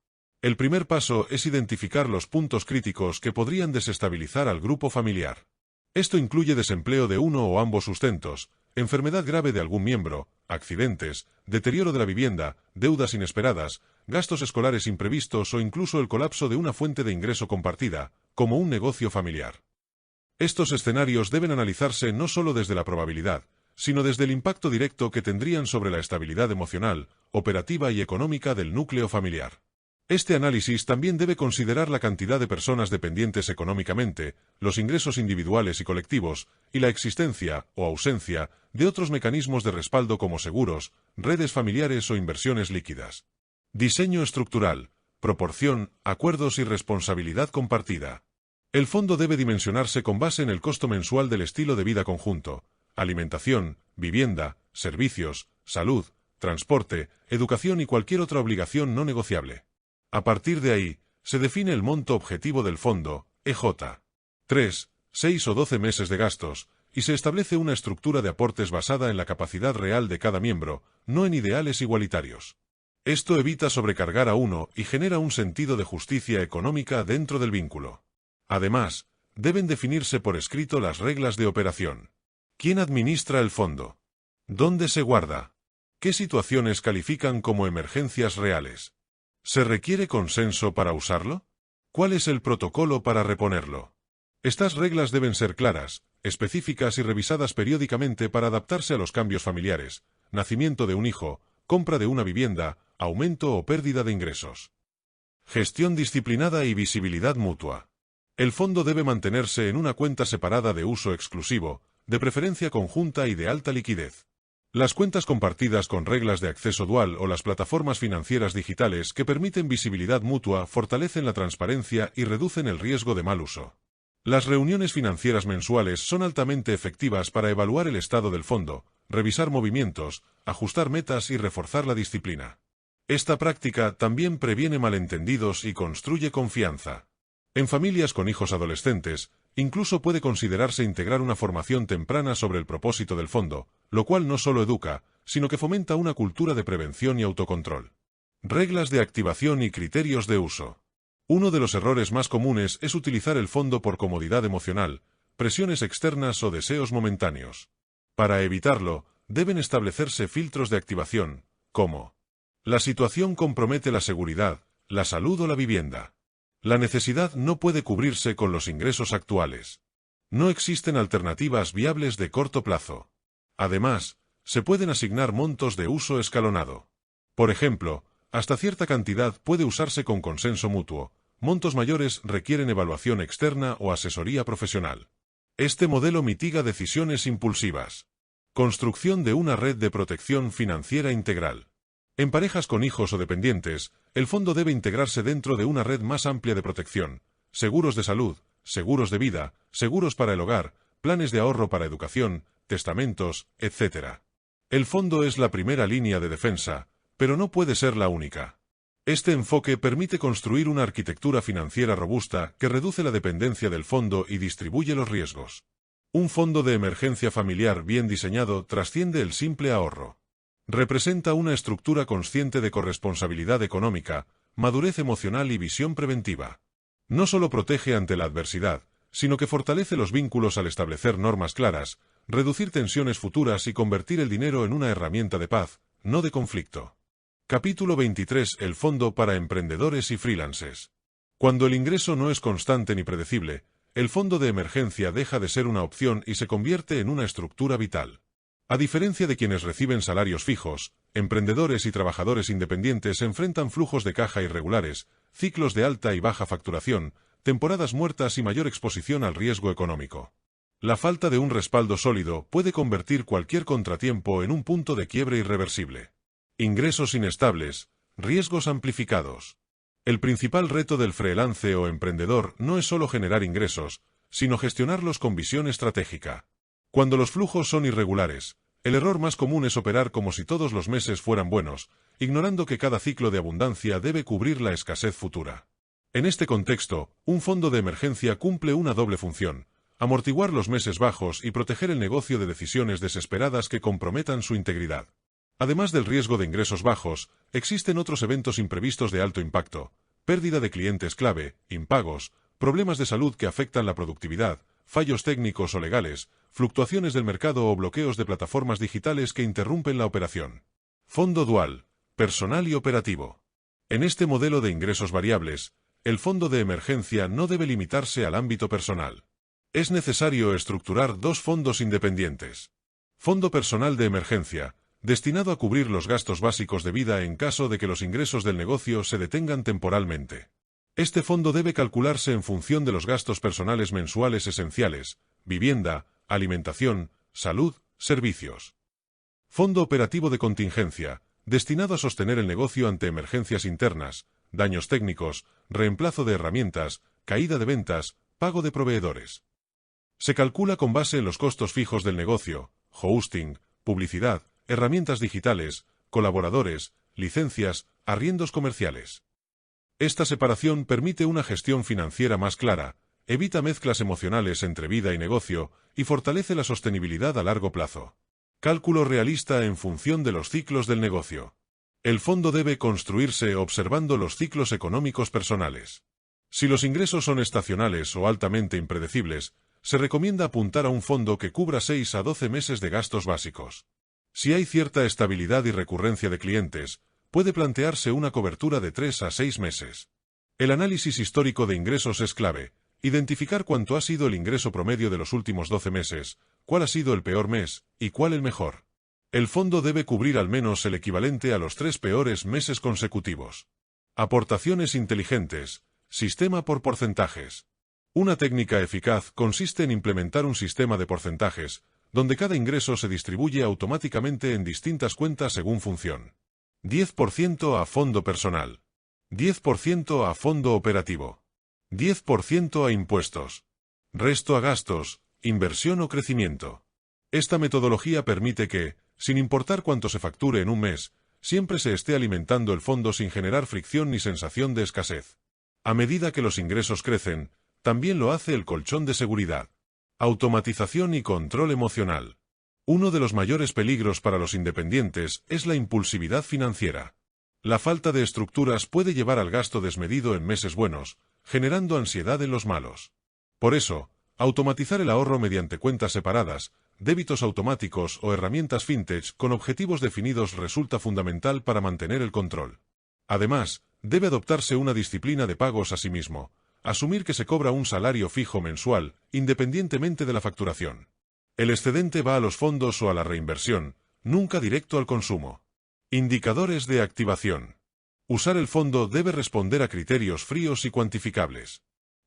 El primer paso es identificar los puntos críticos que podrían desestabilizar al grupo familiar. Esto incluye desempleo de uno o ambos sustentos, enfermedad grave de algún miembro, accidentes, deterioro de la vivienda, deudas inesperadas, gastos escolares imprevistos o incluso el colapso de una fuente de ingreso compartida, como un negocio familiar. Estos escenarios deben analizarse no solo desde la probabilidad, sino desde el impacto directo que tendrían sobre la estabilidad emocional, operativa y económica del núcleo familiar. Este análisis también debe considerar la cantidad de personas dependientes económicamente, los ingresos individuales y colectivos, y la existencia, o ausencia, de otros mecanismos de respaldo como seguros, redes familiares o inversiones líquidas. Diseño estructural, proporción, acuerdos y responsabilidad compartida. El fondo debe dimensionarse con base en el costo mensual del estilo de vida conjunto, alimentación, vivienda, servicios, salud, transporte, educación y cualquier otra obligación no negociable. A partir de ahí, se define el monto objetivo del fondo, EJ. 3, 6 o 12 meses de gastos, y se establece una estructura de aportes basada en la capacidad real de cada miembro, no en ideales igualitarios. Esto evita sobrecargar a uno y genera un sentido de justicia económica dentro del vínculo. Además, deben definirse por escrito las reglas de operación. ¿Quién administra el fondo? ¿Dónde se guarda? ¿Qué situaciones califican como emergencias reales? ¿Se requiere consenso para usarlo? ¿Cuál es el protocolo para reponerlo? Estas reglas deben ser claras, específicas y revisadas periódicamente para adaptarse a los cambios familiares, nacimiento de un hijo, compra de una vivienda, aumento o pérdida de ingresos. Gestión disciplinada y visibilidad mutua. El fondo debe mantenerse en una cuenta separada de uso exclusivo, de preferencia conjunta y de alta liquidez. Las cuentas compartidas con reglas de acceso dual o las plataformas financieras digitales que permiten visibilidad mutua fortalecen la transparencia y reducen el riesgo de mal uso. Las reuniones financieras mensuales son altamente efectivas para evaluar el estado del fondo, revisar movimientos, ajustar metas y reforzar la disciplina. Esta práctica también previene malentendidos y construye confianza. En familias con hijos adolescentes, incluso puede considerarse integrar una formación temprana sobre el propósito del fondo, lo cual no solo educa, sino que fomenta una cultura de prevención y autocontrol. Reglas de activación y criterios de uso. Uno de los errores más comunes es utilizar el fondo por comodidad emocional, presiones externas o deseos momentáneos. Para evitarlo, deben establecerse filtros de activación, como: la situación compromete la seguridad, la salud o la vivienda. La necesidad no puede cubrirse con los ingresos actuales. No existen alternativas viables de corto plazo. Además, se pueden asignar montos de uso escalonado. Por ejemplo, hasta cierta cantidad puede usarse con consenso mutuo, montos mayores requieren evaluación externa o asesoría profesional. Este modelo mitiga decisiones impulsivas. Construcción de una red de protección financiera integral. En parejas con hijos o dependientes, el fondo debe integrarse dentro de una red más amplia de protección, seguros de salud, seguros de vida, seguros para el hogar, planes de ahorro para educación, testamentos, etc. El fondo es la primera línea de defensa, pero no puede ser la única. Este enfoque permite construir una arquitectura financiera robusta que reduce la dependencia del fondo y distribuye los riesgos. Un fondo de emergencia familiar bien diseñado trasciende el simple ahorro. Representa una estructura consciente de corresponsabilidad económica, madurez emocional y visión preventiva. No solo protege ante la adversidad, sino que fortalece los vínculos al establecer normas claras, reducir tensiones futuras y convertir el dinero en una herramienta de paz, no de conflicto. Capítulo 23. El fondo para emprendedores y freelances. Cuando el ingreso no es constante ni predecible, el fondo de emergencia deja de ser una opción y se convierte en una estructura vital. A diferencia de quienes reciben salarios fijos, emprendedores y trabajadores independientes enfrentan flujos de caja irregulares, ciclos de alta y baja facturación, temporadas muertas y mayor exposición al riesgo económico. La falta de un respaldo sólido puede convertir cualquier contratiempo en un punto de quiebre irreversible. Ingresos inestables, riesgos amplificados. El principal reto del freelance o emprendedor no es solo generar ingresos, sino gestionarlos con visión estratégica. Cuando los flujos son irregulares, el error más común es operar como si todos los meses fueran buenos, ignorando que cada ciclo de abundancia debe cubrir la escasez futura. En este contexto, un fondo de emergencia cumple una doble función: amortiguar los meses bajos y proteger el negocio de decisiones desesperadas que comprometan su integridad. Además del riesgo de ingresos bajos, existen otros eventos imprevistos de alto impacto: pérdida de clientes clave, impagos, problemas de salud que afectan la productividad, fallos técnicos o legales, fluctuaciones del mercado o bloqueos de plataformas digitales que interrumpen la operación. Fondo dual, personal y operativo. En este modelo de ingresos variables, el fondo de emergencia no debe limitarse al ámbito personal. Es necesario estructurar dos fondos independientes. Fondo personal de emergencia. destinado a cubrir los gastos básicos de vida en caso de que los ingresos del negocio se detengan temporalmente. Este fondo debe calcularse en función de los gastos personales mensuales esenciales: vivienda, alimentación, salud, servicios. Fondo operativo de contingencia, destinado a sostener el negocio ante emergencias internas, daños técnicos, reemplazo de herramientas, caída de ventas, pago de proveedores. Se calcula con base en los costos fijos del negocio: hosting, publicidad, herramientas digitales, colaboradores, licencias, arriendos comerciales. Esta separación permite una gestión financiera más clara, evita mezclas emocionales entre vida y negocio y fortalece la sostenibilidad a largo plazo. Cálculo realista en función de los ciclos del negocio. El fondo debe construirse observando los ciclos económicos personales. Si los ingresos son estacionales o altamente impredecibles, se recomienda apuntar a un fondo que cubra 6 a 12 meses de gastos básicos. Si hay cierta estabilidad y recurrencia de clientes, puede plantearse una cobertura de 3 a 6 meses. El análisis histórico de ingresos es clave: identificar cuánto ha sido el ingreso promedio de los últimos 12 meses, cuál ha sido el peor mes, y cuál el mejor. El fondo debe cubrir al menos el equivalente a los 3 peores meses consecutivos. Aportaciones inteligentes, sistema por porcentajes. Una técnica eficaz consiste en implementar un sistema de porcentajes, donde cada ingreso se distribuye automáticamente en distintas cuentas según función. 10% a fondo personal. 10% a fondo operativo. 10% a impuestos. Resto a gastos, inversión o crecimiento. Esta metodología permite que, sin importar cuánto se facture en un mes, siempre se esté alimentando el fondo sin generar fricción ni sensación de escasez. A medida que los ingresos crecen, también lo hace el colchón de seguridad. Automatización y control emocional. Uno de los mayores peligros para los independientes es la impulsividad financiera. La falta de estructuras puede llevar al gasto desmedido en meses buenos, generando ansiedad en los malos. Por eso, automatizar el ahorro mediante cuentas separadas, débitos automáticos o herramientas fintech con objetivos definidos resulta fundamental para mantener el control. Además, debe adoptarse una disciplina de pagos a sí mismo. Asumir que se cobra un salario fijo mensual, independientemente de la facturación. El excedente va a los fondos o a la reinversión, nunca directo al consumo. Indicadores de activación. Usar el fondo debe responder a criterios fríos y cuantificables.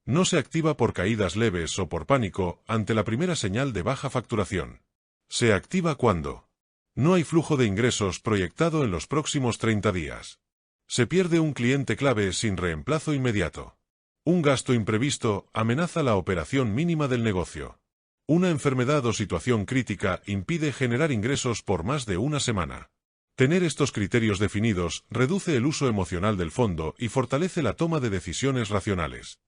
No se activa por caídas leves o por pánico ante la primera señal de baja facturación. Se activa cuando no hay flujo de ingresos proyectado en los próximos 30 días. Se pierde un cliente clave sin reemplazo inmediato. Un gasto imprevisto amenaza la operación mínima del negocio. Una enfermedad o situación crítica impide generar ingresos por más de una semana. Tener estos criterios definidos reduce el uso emocional del fondo y fortalece la toma de decisiones racionales.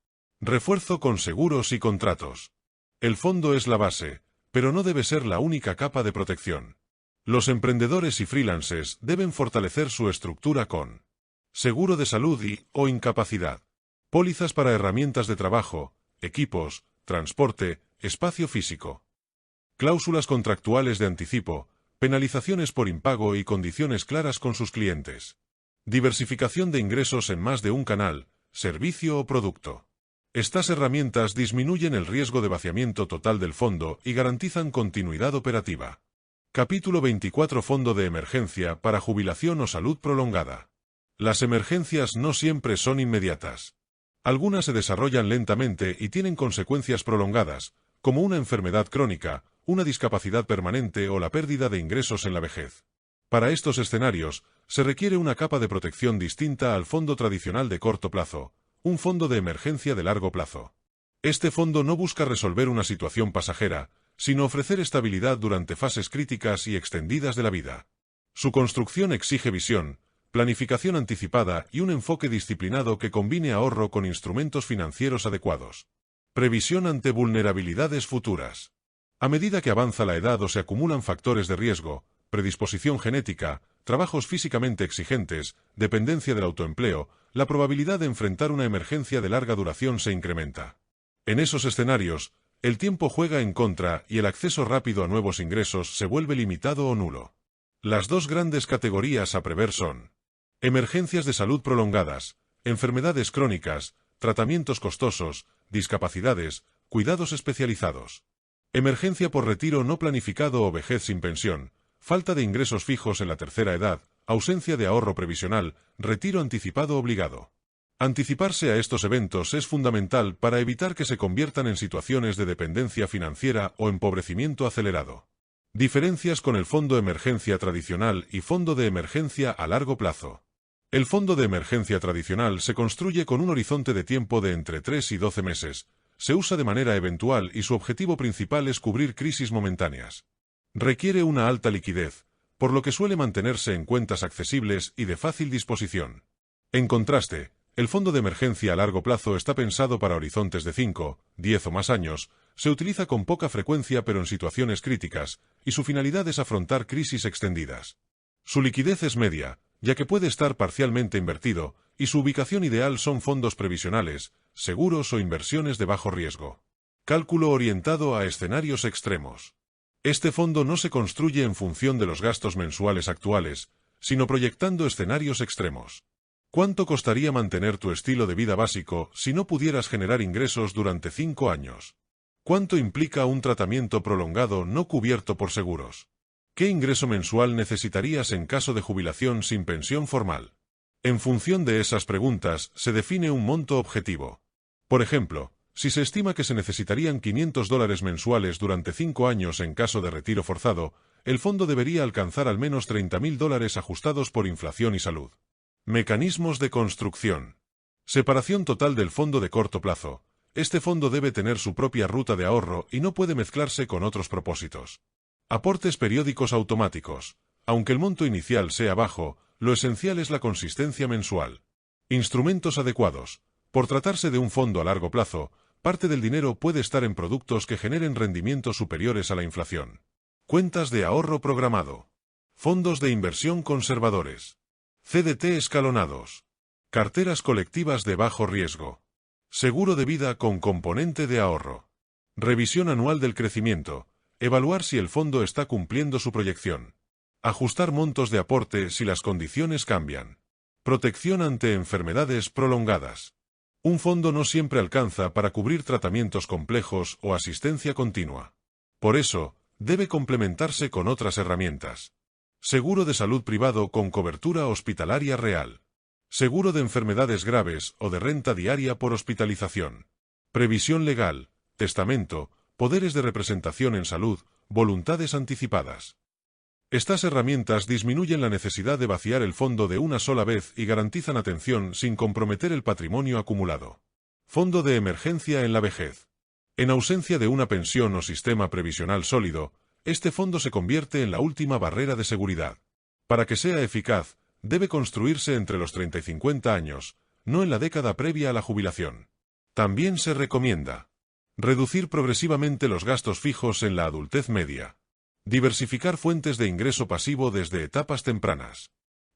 Refuerzo con seguros y contratos. El fondo es la base, pero no debe ser la única capa de protección. Los emprendedores y freelancers deben fortalecer su estructura con seguro de salud o incapacidad. Pólizas para herramientas de trabajo, equipos, transporte, espacio físico. Cláusulas contractuales de anticipo, penalizaciones por impago y condiciones claras con sus clientes. Diversificación de ingresos en más de un canal, servicio o producto. Estas herramientas disminuyen el riesgo de vaciamiento total del fondo y garantizan continuidad operativa. Capítulo 24. Fondo de emergencia para jubilación o salud prolongada. Las emergencias no siempre son inmediatas. Algunas se desarrollan lentamente y tienen consecuencias prolongadas, como una enfermedad crónica, una discapacidad permanente o la pérdida de ingresos en la vejez. Para estos escenarios, se requiere una capa de protección distinta al fondo tradicional de corto plazo, un fondo de emergencia de largo plazo. Este fondo no busca resolver una situación pasajera, sino ofrecer estabilidad durante fases críticas y extendidas de la vida. Su construcción exige visión, planificación anticipada y un enfoque disciplinado que combine ahorro con instrumentos financieros adecuados. Previsión ante vulnerabilidades futuras. A medida que avanza la edad o se acumulan factores de riesgo, predisposición genética, trabajos físicamente exigentes, dependencia del autoempleo, la probabilidad de enfrentar una emergencia de larga duración se incrementa. En esos escenarios, el tiempo juega en contra y el acceso rápido a nuevos ingresos se vuelve limitado o nulo. Las dos grandes categorías a prever son emergencias de salud prolongadas, enfermedades crónicas, tratamientos costosos, discapacidades, cuidados especializados. Emergencia por retiro no planificado o vejez sin pensión, falta de ingresos fijos en la tercera edad, ausencia de ahorro previsional, retiro anticipado obligado. Anticiparse a estos eventos es fundamental para evitar que se conviertan en situaciones de dependencia financiera o empobrecimiento acelerado. Diferencias con el fondo de emergencia tradicional y fondo de emergencia a largo plazo. El fondo de emergencia tradicional se construye con un horizonte de tiempo de entre 3 y 12 meses, se usa de manera eventual y su objetivo principal es cubrir crisis momentáneas. Requiere una alta liquidez, por lo que suele mantenerse en cuentas accesibles y de fácil disposición. En contraste, el fondo de emergencia a largo plazo está pensado para horizontes de 5, 10 o más años, se utiliza con poca frecuencia pero en situaciones críticas, y su finalidad es afrontar crisis extendidas. Su liquidez es media, ya que puede estar parcialmente invertido, y su ubicación ideal son fondos previsionales, seguros o inversiones de bajo riesgo. Cálculo orientado a escenarios extremos. Este fondo no se construye en función de los gastos mensuales actuales, sino proyectando escenarios extremos. ¿Cuánto costaría mantener tu estilo de vida básico si no pudieras generar ingresos durante 5 años? ¿Cuánto implica un tratamiento prolongado no cubierto por seguros? ¿Qué ingreso mensual necesitarías en caso de jubilación sin pensión formal? En función de esas preguntas, se define un monto objetivo. Por ejemplo, si se estima que se necesitarían $500 mensuales durante 5 años en caso de retiro forzado, el fondo debería alcanzar al menos $30.000 ajustados por inflación y salud. Mecanismos de construcción. Separación total del fondo de corto plazo. Este fondo debe tener su propia ruta de ahorro y no puede mezclarse con otros propósitos. Aportes periódicos automáticos. Aunque el monto inicial sea bajo, lo esencial es la consistencia mensual. Instrumentos adecuados. Por tratarse de un fondo a largo plazo, parte del dinero puede estar en productos que generen rendimientos superiores a la inflación. Cuentas de ahorro programado. Fondos de inversión conservadores. CDT escalonados. Carteras colectivas de bajo riesgo. Seguro de vida con componente de ahorro. Revisión anual del crecimiento. Evaluar si el fondo está cumpliendo su proyección. Ajustar montos de aporte si las condiciones cambian. Protección ante enfermedades prolongadas. Un fondo no siempre alcanza para cubrir tratamientos complejos o asistencia continua. Por eso, debe complementarse con otras herramientas. Seguro de salud privado con cobertura hospitalaria real. Seguro de enfermedades graves o de renta diaria por hospitalización. Previsión legal, testamento, poderes de representación en salud, voluntades anticipadas. Estas herramientas disminuyen la necesidad de vaciar el fondo de una sola vez y garantizan atención sin comprometer el patrimonio acumulado. Fondo de emergencia en la vejez. En ausencia de una pensión o sistema previsional sólido, este fondo se convierte en la última barrera de seguridad. Para que sea eficaz, debe construirse entre los 30 y 50 años, no en la década previa a la jubilación. También se recomienda reducir progresivamente los gastos fijos en la adultez media. Diversificar fuentes de ingreso pasivo desde etapas tempranas.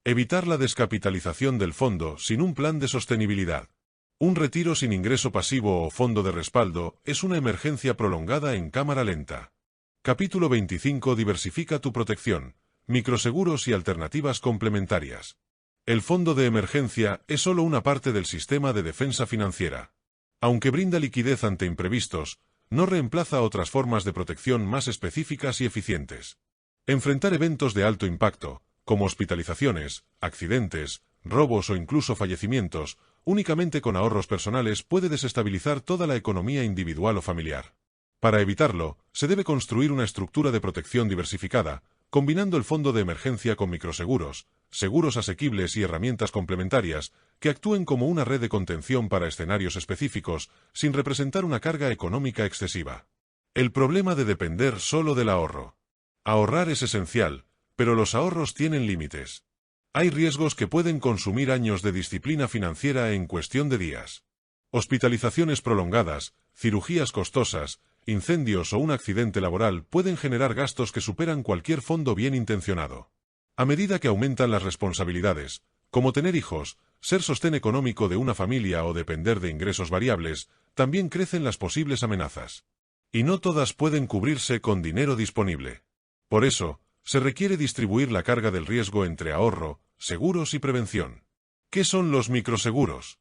Evitar la descapitalización del fondo sin un plan de sostenibilidad. Un retiro sin ingreso pasivo o fondo de respaldo es una emergencia prolongada en cámara lenta. Capítulo 25. Diversifica tu protección, microseguros y alternativas complementarias. El fondo de emergencia es solo una parte del sistema de defensa financiera. Aunque brinda liquidez ante imprevistos, no reemplaza otras formas de protección más específicas y eficientes. Enfrentar eventos de alto impacto, como hospitalizaciones, accidentes, robos o incluso fallecimientos, únicamente con ahorros personales puede desestabilizar toda la economía individual o familiar. Para evitarlo, se debe construir una estructura de protección diversificada, combinando el fondo de emergencia con microseguros, seguros asequibles y herramientas complementarias que actúen como una red de contención para escenarios específicos, sin representar una carga económica excesiva. El problema de depender solo del ahorro. Ahorrar es esencial, pero los ahorros tienen límites. Hay riesgos que pueden consumir años de disciplina financiera en cuestión de días. Hospitalizaciones prolongadas, cirugías costosas, incendios o un accidente laboral pueden generar gastos que superan cualquier fondo bien intencionado. A medida que aumentan las responsabilidades, como tener hijos, ser sostén económico de una familia o depender de ingresos variables, también crecen las posibles amenazas. Y no todas pueden cubrirse con dinero disponible. Por eso, se requiere distribuir la carga del riesgo entre ahorro, seguros y prevención. ¿Qué son los microseguros?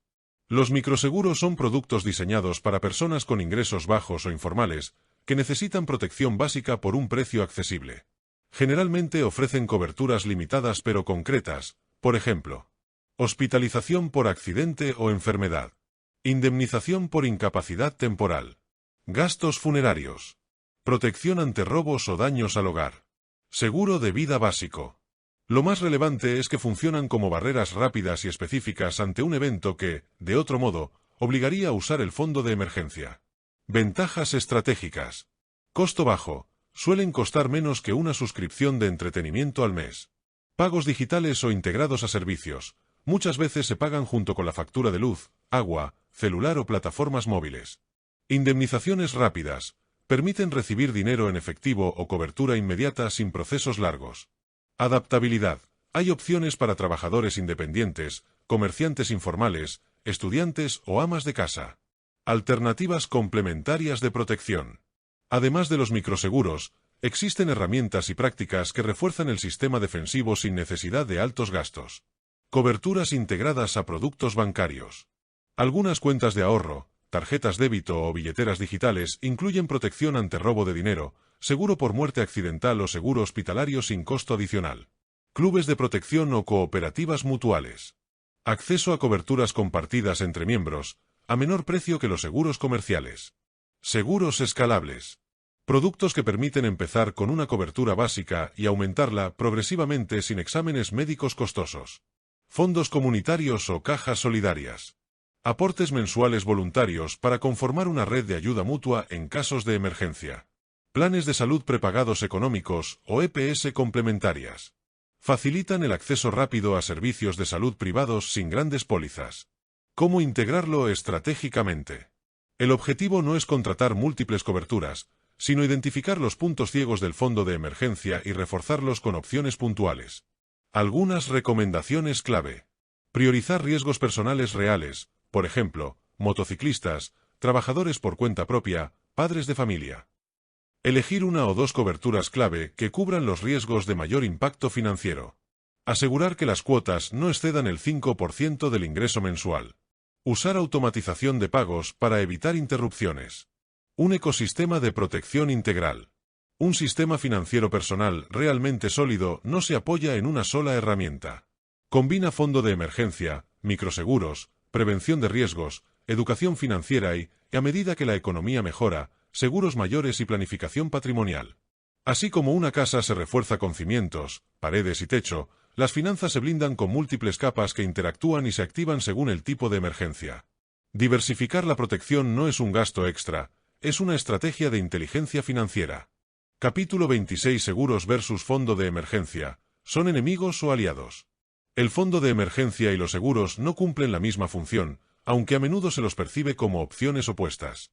Los microseguros son productos diseñados para personas con ingresos bajos o informales, que necesitan protección básica por un precio accesible. Generalmente ofrecen coberturas limitadas pero concretas, por ejemplo, hospitalización por accidente o enfermedad, indemnización por incapacidad temporal, gastos funerarios, protección ante robos o daños al hogar, seguro de vida básico. Lo más relevante es que funcionan como barreras rápidas y específicas ante un evento que, de otro modo, obligaría a usar el fondo de emergencia. Ventajas estratégicas. Costo bajo. Suelen costar menos que una suscripción de entretenimiento al mes. Pagos digitales o integrados a servicios. Muchas veces se pagan junto con la factura de luz, agua, celular o plataformas móviles. Indemnizaciones rápidas. Permiten recibir dinero en efectivo o cobertura inmediata sin procesos largos. Adaptabilidad. Hay opciones para trabajadores independientes, comerciantes informales, estudiantes o amas de casa. Alternativas complementarias de protección. Además de los microseguros, existen herramientas y prácticas que refuerzan el sistema defensivo sin necesidad de altos gastos. Coberturas integradas a productos bancarios. Algunas cuentas de ahorro, tarjetas débito o billeteras digitales incluyen protección ante robo de dinero, seguro por muerte accidental o seguro hospitalario sin costo adicional. Clubes de protección o cooperativas mutuales. Acceso a coberturas compartidas entre miembros, a menor precio que los seguros comerciales. Seguros escalables. Productos que permiten empezar con una cobertura básica y aumentarla progresivamente sin exámenes médicos costosos. Fondos comunitarios o cajas solidarias. Aportes mensuales voluntarios para conformar una red de ayuda mutua en casos de emergencia. Planes de salud prepagados económicos o EPS complementarias. Facilitan el acceso rápido a servicios de salud privados sin grandes pólizas. ¿Cómo integrarlo estratégicamente? El objetivo no es contratar múltiples coberturas, sino identificar los puntos ciegos del fondo de emergencia y reforzarlos con opciones puntuales. Algunas recomendaciones clave. Priorizar riesgos personales reales, por ejemplo, motociclistas, trabajadores por cuenta propia, padres de familia. Elegir una o dos coberturas clave que cubran los riesgos de mayor impacto financiero. Asegurar que las cuotas no excedan el 5% del ingreso mensual. Usar automatización de pagos para evitar interrupciones. Un ecosistema de protección integral. Un sistema financiero personal realmente sólido no se apoya en una sola herramienta. Combina fondo de emergencia, microseguros, prevención de riesgos, educación financiera y, a medida que la economía mejora, seguros mayores y planificación patrimonial. Así como una casa se refuerza con cimientos, paredes y techo, las finanzas se blindan con múltiples capas que interactúan y se activan según el tipo de emergencia. Diversificar la protección no es un gasto extra, es una estrategia de inteligencia financiera. Capítulo 26. Seguros versus fondo de emergencia. ¿Son enemigos o aliados? El fondo de emergencia y los seguros no cumplen la misma función, aunque a menudo se los percibe como opciones opuestas.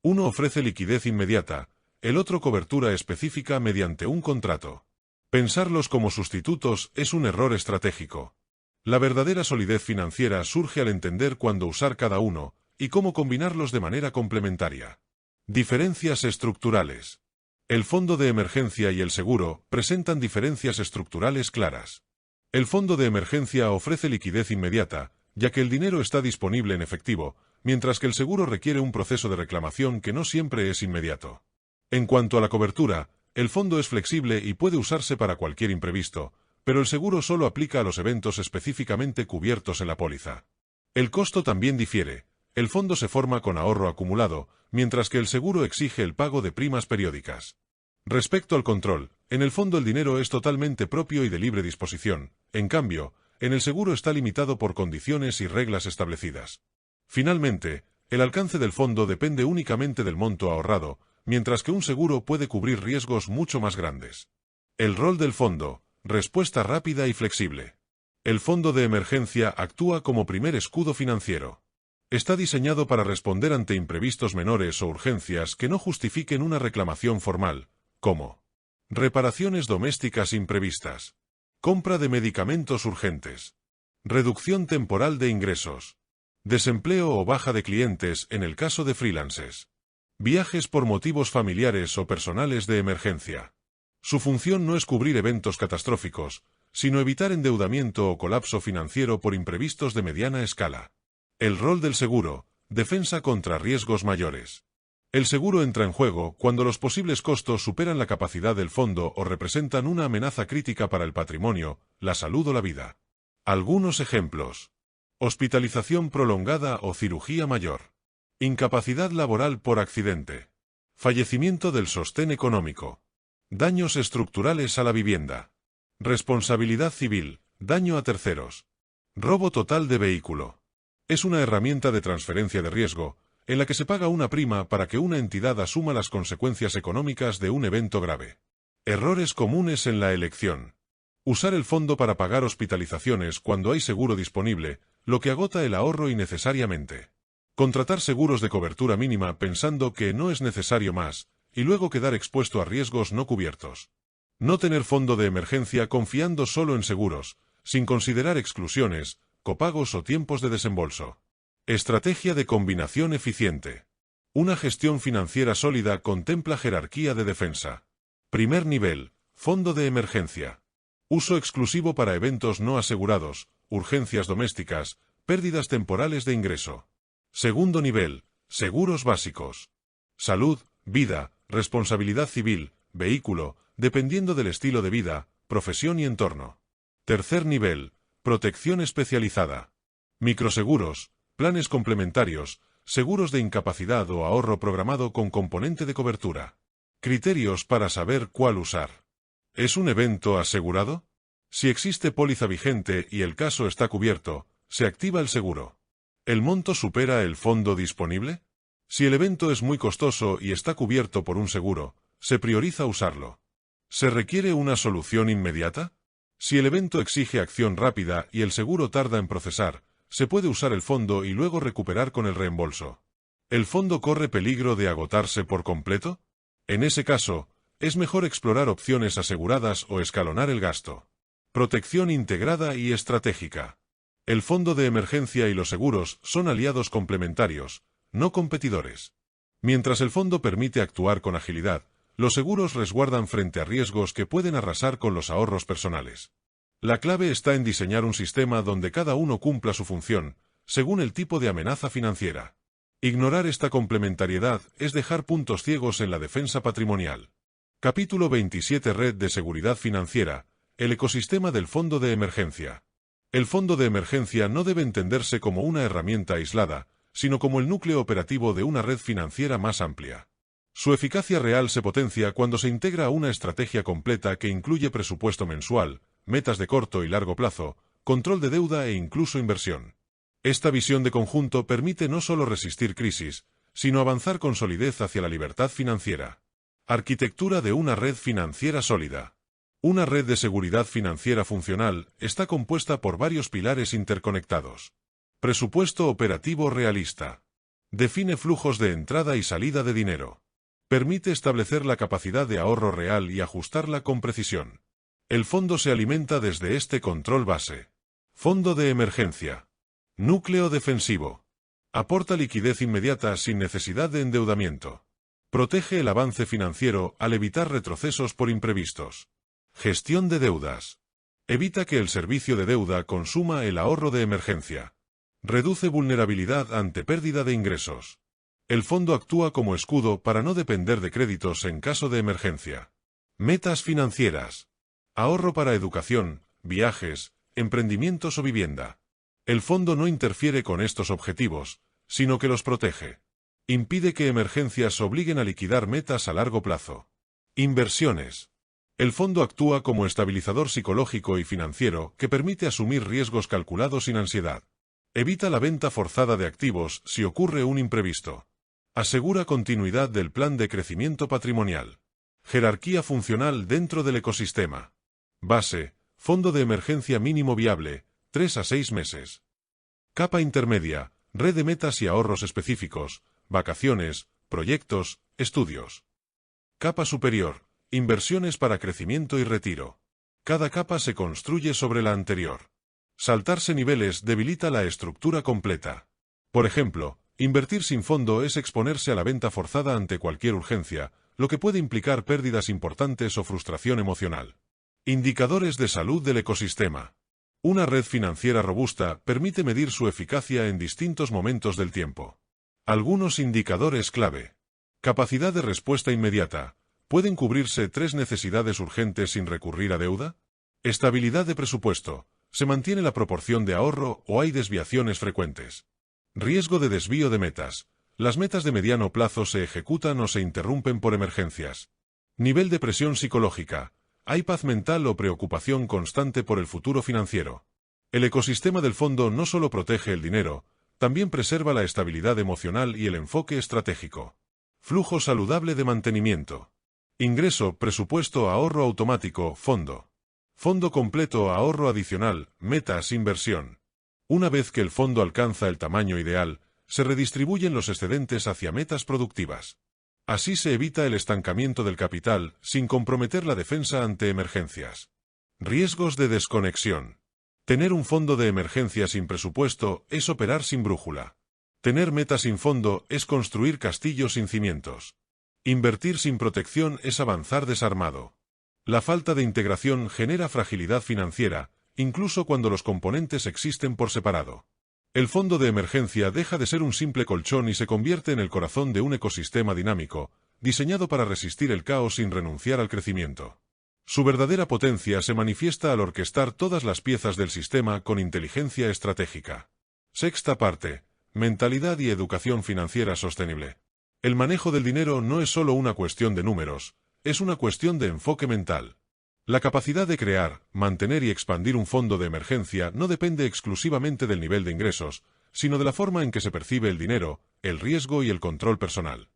Uno ofrece liquidez inmediata, el otro cobertura específica mediante un contrato. Pensarlos como sustitutos es un error estratégico. La verdadera solidez financiera surge al entender cuándo usar cada uno, y cómo combinarlos de manera complementaria. Diferencias estructurales. El fondo de emergencia y el seguro presentan diferencias estructurales claras. El fondo de emergencia ofrece liquidez inmediata, ya que el dinero está disponible en efectivo, mientras que el seguro requiere un proceso de reclamación que no siempre es inmediato. En cuanto a la cobertura, el fondo es flexible y puede usarse para cualquier imprevisto, pero el seguro solo aplica a los eventos específicamente cubiertos en la póliza. El costo también difiere. El fondo se forma con ahorro acumulado, mientras que el seguro exige el pago de primas periódicas. Respecto al control, en el fondo el dinero es totalmente propio y de libre disposición. En cambio, en el seguro está limitado por condiciones y reglas establecidas. Finalmente, el alcance del fondo depende únicamente del monto ahorrado, mientras que un seguro puede cubrir riesgos mucho más grandes. El rol del fondo: respuesta rápida y flexible. El fondo de emergencia actúa como primer escudo financiero. Está diseñado para responder ante imprevistos menores o urgencias que no justifiquen una reclamación formal, como reparaciones domésticas imprevistas, compra de medicamentos urgentes, reducción temporal de ingresos, desempleo o baja de clientes en el caso de freelances, viajes por motivos familiares o personales de emergencia. Su función no es cubrir eventos catastróficos, sino evitar endeudamiento o colapso financiero por imprevistos de mediana escala. El rol del seguro: defensa contra riesgos mayores. El seguro entra en juego cuando los posibles costos superan la capacidad del fondo o representan una amenaza crítica para el patrimonio, la salud o la vida. Algunos ejemplos: hospitalización prolongada o cirugía mayor, incapacidad laboral por accidente, fallecimiento del sostén económico, daños estructurales a la vivienda, responsabilidad civil, daño a terceros, robo total de vehículo. Es una herramienta de transferencia de riesgo, en la que se paga una prima para que una entidad asuma las consecuencias económicas de un evento grave. Errores comunes en la elección. Usar el fondo para pagar hospitalizaciones cuando hay seguro disponible, lo que agota el ahorro innecesariamente. Contratar seguros de cobertura mínima pensando que no es necesario más, y luego quedar expuesto a riesgos no cubiertos. No tener fondo de emergencia confiando solo en seguros, sin considerar exclusiones, copagos o tiempos de desembolso. Estrategia de combinación eficiente. Una gestión financiera sólida contempla jerarquía de defensa. Primer nivel, fondo de emergencia. Uso exclusivo para eventos no asegurados, urgencias domésticas, pérdidas temporales de ingreso. Segundo nivel, seguros básicos. Salud, vida, responsabilidad civil, vehículo, dependiendo del estilo de vida, profesión y entorno. Tercer nivel, protección especializada. Microseguros, planes complementarios, seguros de incapacidad o ahorro programado con componente de cobertura. Criterios para saber cuál usar. ¿Es un evento asegurado? Si existe póliza vigente y el caso está cubierto, se activa el seguro. ¿El monto supera el fondo disponible? Si el evento es muy costoso y está cubierto por un seguro, se prioriza usarlo. ¿Se requiere una solución inmediata? Si el evento exige acción rápida y el seguro tarda en procesar, se puede usar el fondo y luego recuperar con el reembolso. ¿El fondo corre peligro de agotarse por completo? En ese caso, es mejor explorar opciones aseguradas o escalonar el gasto. Protección integrada y estratégica. El fondo de emergencia y los seguros son aliados complementarios, no competidores. Mientras el fondo permite actuar con agilidad, los seguros resguardan frente a riesgos que pueden arrasar con los ahorros personales. La clave está en diseñar un sistema donde cada uno cumpla su función, según el tipo de amenaza financiera. Ignorar esta complementariedad es dejar puntos ciegos en la defensa patrimonial. Capítulo 27. Red de seguridad financiera, el ecosistema del fondo de emergencia. El fondo de emergencia no debe entenderse como una herramienta aislada, sino como el núcleo operativo de una red financiera más amplia. Su eficacia real se potencia cuando se integra a una estrategia completa que incluye presupuesto mensual, metas de corto y largo plazo, control de deuda e incluso inversión. Esta visión de conjunto permite no solo resistir crisis, sino avanzar con solidez hacia la libertad financiera. Arquitectura de una red financiera sólida. Una red de seguridad financiera funcional está compuesta por varios pilares interconectados. Presupuesto operativo realista. Define flujos de entrada y salida de dinero. Permite establecer la capacidad de ahorro real y ajustarla con precisión. El fondo se alimenta desde este control base. Fondo de emergencia. Núcleo defensivo. Aporta liquidez inmediata sin necesidad de endeudamiento. Protege el avance financiero al evitar retrocesos por imprevistos. Gestión de deudas. Evita que el servicio de deuda consuma el ahorro de emergencia. Reduce vulnerabilidad ante pérdida de ingresos. El fondo actúa como escudo para no depender de créditos en caso de emergencia. Metas financieras. Ahorro para educación, viajes, emprendimientos o vivienda. El fondo no interfiere con estos objetivos, sino que los protege. Impide que emergencias obliguen a liquidar metas a largo plazo. Inversiones. El fondo actúa como estabilizador psicológico y financiero que permite asumir riesgos calculados sin ansiedad. Evita la venta forzada de activos si ocurre un imprevisto. Asegura continuidad del plan de crecimiento patrimonial. Jerarquía funcional dentro del ecosistema. Base, fondo de emergencia mínimo viable, 3 a 6 meses. Capa intermedia, red de metas y ahorros específicos, vacaciones, proyectos, estudios. Capa superior, inversiones para crecimiento y retiro. Cada capa se construye sobre la anterior. Saltarse niveles debilita la estructura completa. Por ejemplo, invertir sin fondo es exponerse a la venta forzada ante cualquier urgencia, lo que puede implicar pérdidas importantes o frustración emocional. Indicadores de salud del ecosistema. Una red financiera robusta permite medir su eficacia en distintos momentos del tiempo. Algunos indicadores clave. Capacidad de respuesta inmediata. ¿Pueden cubrirse 3 necesidades urgentes sin recurrir a deuda? Estabilidad de presupuesto. ¿Se mantiene la proporción de ahorro o hay desviaciones frecuentes? Riesgo de desvío de metas. ¿Las metas de mediano plazo se ejecutan o se interrumpen por emergencias? Nivel de presión psicológica. ¿Hay paz mental o preocupación constante por el futuro financiero? El ecosistema del fondo no solo protege el dinero, también preserva la estabilidad emocional y el enfoque estratégico. Flujo saludable de mantenimiento. Ingreso, presupuesto, ahorro automático, fondo. Fondo completo, ahorro adicional, metas, inversión. Una vez que el fondo alcanza el tamaño ideal, se redistribuyen los excedentes hacia metas productivas. Así se evita el estancamiento del capital, sin comprometer la defensa ante emergencias. Riesgos de desconexión. Tener un fondo de emergencia sin presupuesto es operar sin brújula. Tener metas sin fondo es construir castillos sin cimientos. Invertir sin protección es avanzar desarmado. La falta de integración genera fragilidad financiera, incluso cuando los componentes existen por separado. El fondo de emergencia deja de ser un simple colchón y se convierte en el corazón de un ecosistema dinámico, diseñado para resistir el caos sin renunciar al crecimiento. Su verdadera potencia se manifiesta al orquestar todas las piezas del sistema con inteligencia estratégica. Sexta parte. Mentalidad y educación financiera sostenible. El manejo del dinero no es solo una cuestión de números, es una cuestión de enfoque mental. La capacidad de crear, mantener y expandir un fondo de emergencia no depende exclusivamente del nivel de ingresos, sino de la forma en que se percibe el dinero, el riesgo y el control personal.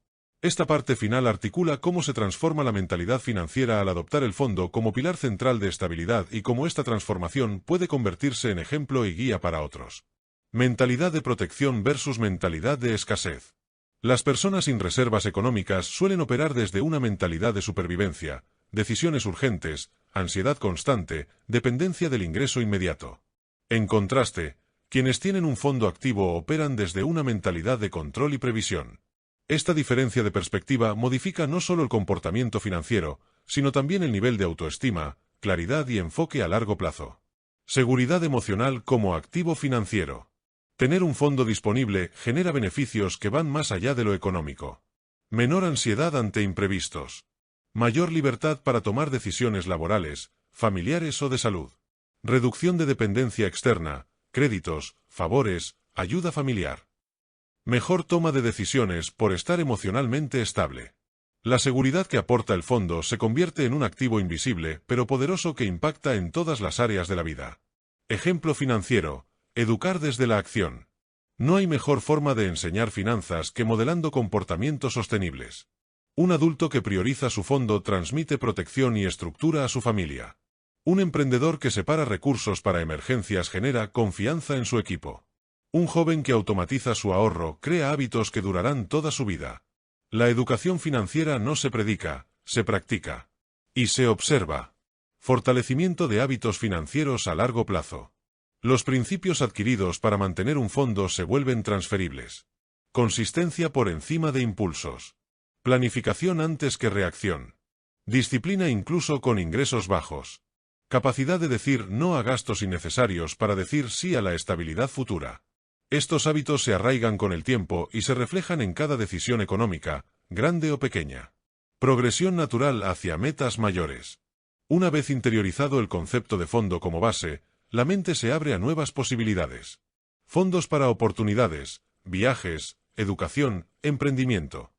Esta parte final articula cómo se transforma la mentalidad financiera al adoptar el fondo como pilar central de estabilidad y cómo esta transformación puede convertirse en ejemplo y guía para otros. Mentalidad de protección versus mentalidad de escasez. Las personas sin reservas económicas suelen operar desde una mentalidad de supervivencia, decisiones urgentes, ansiedad constante, dependencia del ingreso inmediato. En contraste, quienes tienen un fondo activo operan desde una mentalidad de control y previsión. Esta diferencia de perspectiva modifica no solo el comportamiento financiero, sino también el nivel de autoestima, claridad y enfoque a largo plazo. Seguridad emocional como activo financiero. Tener un fondo disponible genera beneficios que van más allá de lo económico. Menor ansiedad ante imprevistos. Mayor libertad para tomar decisiones laborales, familiares o de salud. Reducción de dependencia externa, créditos, favores, ayuda familiar. Mejor toma de decisiones por estar emocionalmente estable. La seguridad que aporta el fondo se convierte en un activo invisible pero poderoso que impacta en todas las áreas de la vida. Ejemplo financiero. Educar desde la acción. No hay mejor forma de enseñar finanzas que modelando comportamientos sostenibles. Un adulto que prioriza su fondo transmite protección y estructura a su familia. Un emprendedor que separa recursos para emergencias genera confianza en su equipo. Un joven que automatiza su ahorro crea hábitos que durarán toda su vida. La educación financiera no se predica, se practica. Y se observa. Fortalecimiento de hábitos financieros a largo plazo. Los principios adquiridos para mantener un fondo se vuelven transferibles. Consistencia por encima de impulsos. Planificación antes que reacción. Disciplina incluso con ingresos bajos. Capacidad de decir no a gastos innecesarios para decir sí a la estabilidad futura. Estos hábitos se arraigan con el tiempo y se reflejan en cada decisión económica, grande o pequeña. Progresión natural hacia metas mayores. Una vez interiorizado el concepto de fondo como base, la mente se abre a nuevas posibilidades. Fondos para oportunidades, viajes, educación, emprendimiento.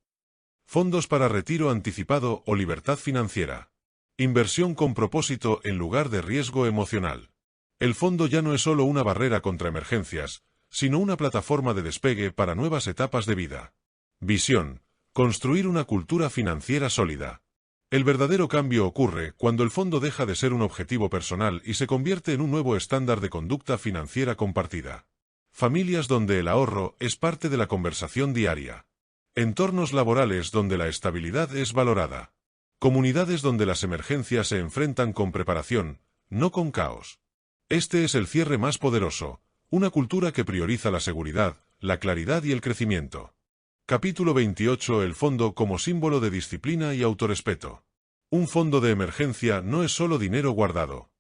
Fondos para retiro anticipado o libertad financiera. Inversión con propósito en lugar de riesgo emocional. El fondo ya no es solo una barrera contra emergencias, sino una plataforma de despegue para nuevas etapas de vida. Visión. Construir una cultura financiera sólida. El verdadero cambio ocurre cuando el fondo deja de ser un objetivo personal y se convierte en un nuevo estándar de conducta financiera compartida. Familias donde el ahorro es parte de la conversación diaria. Entornos laborales donde la estabilidad es valorada. Comunidades donde las emergencias se enfrentan con preparación, no con caos. Este es el cierre más poderoso, una cultura que prioriza la seguridad, la claridad y el crecimiento. Capítulo 28. El fondo como símbolo de disciplina y autorrespeto. Un fondo de emergencia no es solo dinero guardado.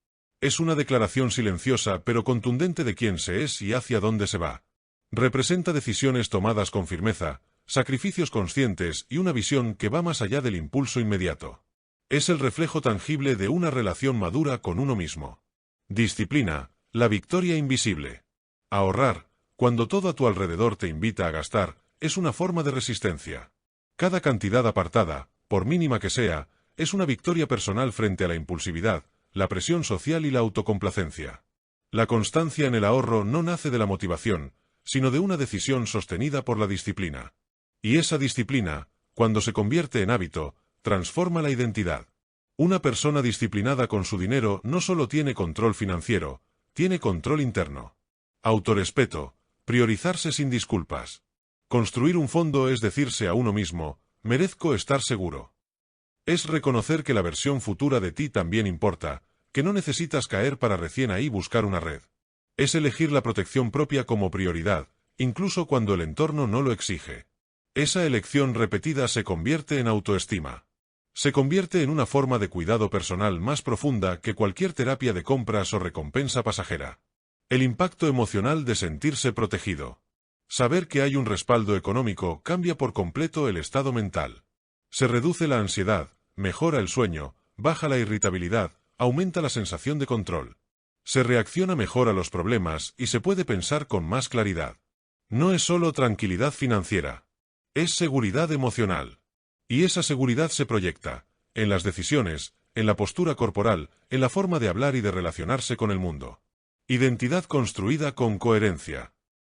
Es una declaración silenciosa pero contundente de quién se es y hacia dónde se va. Representa decisiones tomadas con firmeza, sacrificios conscientes y una visión que va más allá del impulso inmediato. Es el reflejo tangible de una relación madura con uno mismo. Disciplina, la victoria invisible. Ahorrar, cuando todo a tu alrededor te invita a gastar, es una forma de resistencia. Cada cantidad apartada, por mínima que sea, es una victoria personal frente a la impulsividad, la presión social y la autocomplacencia. La constancia en el ahorro no nace de la motivación, sino de una decisión sostenida por la disciplina. Y esa disciplina, cuando se convierte en hábito, transforma la identidad. Una persona disciplinada con su dinero no solo tiene control financiero, tiene control interno. Autorrespeto, priorizarse sin disculpas. Construir un fondo es decirse a uno mismo, merezco estar seguro. Es reconocer que la versión futura de ti también importa, que no necesitas caer para recién ahí buscar una red. Es elegir la protección propia como prioridad, incluso cuando el entorno no lo exige. Esa elección repetida se convierte en autoestima. Se convierte en una forma de cuidado personal más profunda que cualquier terapia de compras o recompensa pasajera. El impacto emocional de sentirse protegido. Saber que hay un respaldo económico cambia por completo el estado mental. Se reduce la ansiedad, mejora el sueño, baja la irritabilidad, aumenta la sensación de control. Se reacciona mejor a los problemas y se puede pensar con más claridad. No es solo tranquilidad financiera. Es seguridad emocional. Y esa seguridad se proyecta, en las decisiones, en la postura corporal, en la forma de hablar y de relacionarse con el mundo. Identidad construida con coherencia.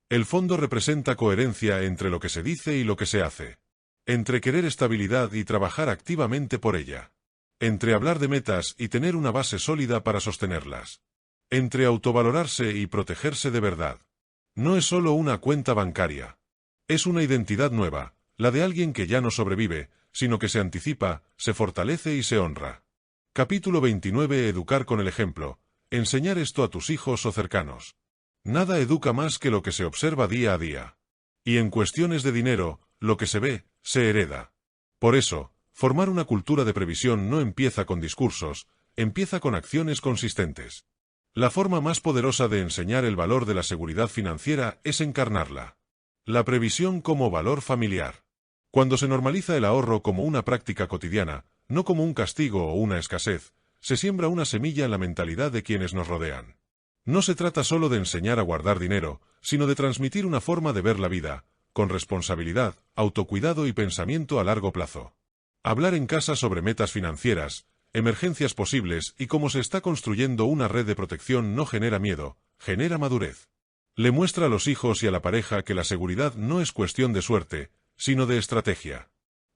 El fondo representa coherencia entre lo que se dice y lo que se hace. Entre querer estabilidad y trabajar activamente por ella. Entre hablar de metas y tener una base sólida para sostenerlas. Entre autovalorarse y protegerse de verdad. No es solo una cuenta bancaria. Es una identidad nueva, la de alguien que ya no sobrevive, sino que se anticipa, se fortalece y se honra. Capítulo 29. Educar con el ejemplo. Enseñar esto a tus hijos o cercanos. Nada educa más que lo que se observa día a día. Y en cuestiones de dinero, lo que se ve, se hereda. Por eso, formar una cultura de previsión no empieza con discursos, empieza con acciones consistentes. La forma más poderosa de enseñar el valor de la seguridad financiera es encarnarla. La previsión como valor familiar. Cuando se normaliza el ahorro como una práctica cotidiana, no como un castigo o una escasez, se siembra una semilla en la mentalidad de quienes nos rodean. No se trata solo de enseñar a guardar dinero, sino de transmitir una forma de ver la vida, con responsabilidad, autocuidado y pensamiento a largo plazo. Hablar en casa sobre metas financieras, emergencias posibles y cómo se está construyendo una red de protección no genera miedo, genera madurez. Le muestra a los hijos y a la pareja que la seguridad no es cuestión de suerte, sino de estrategia.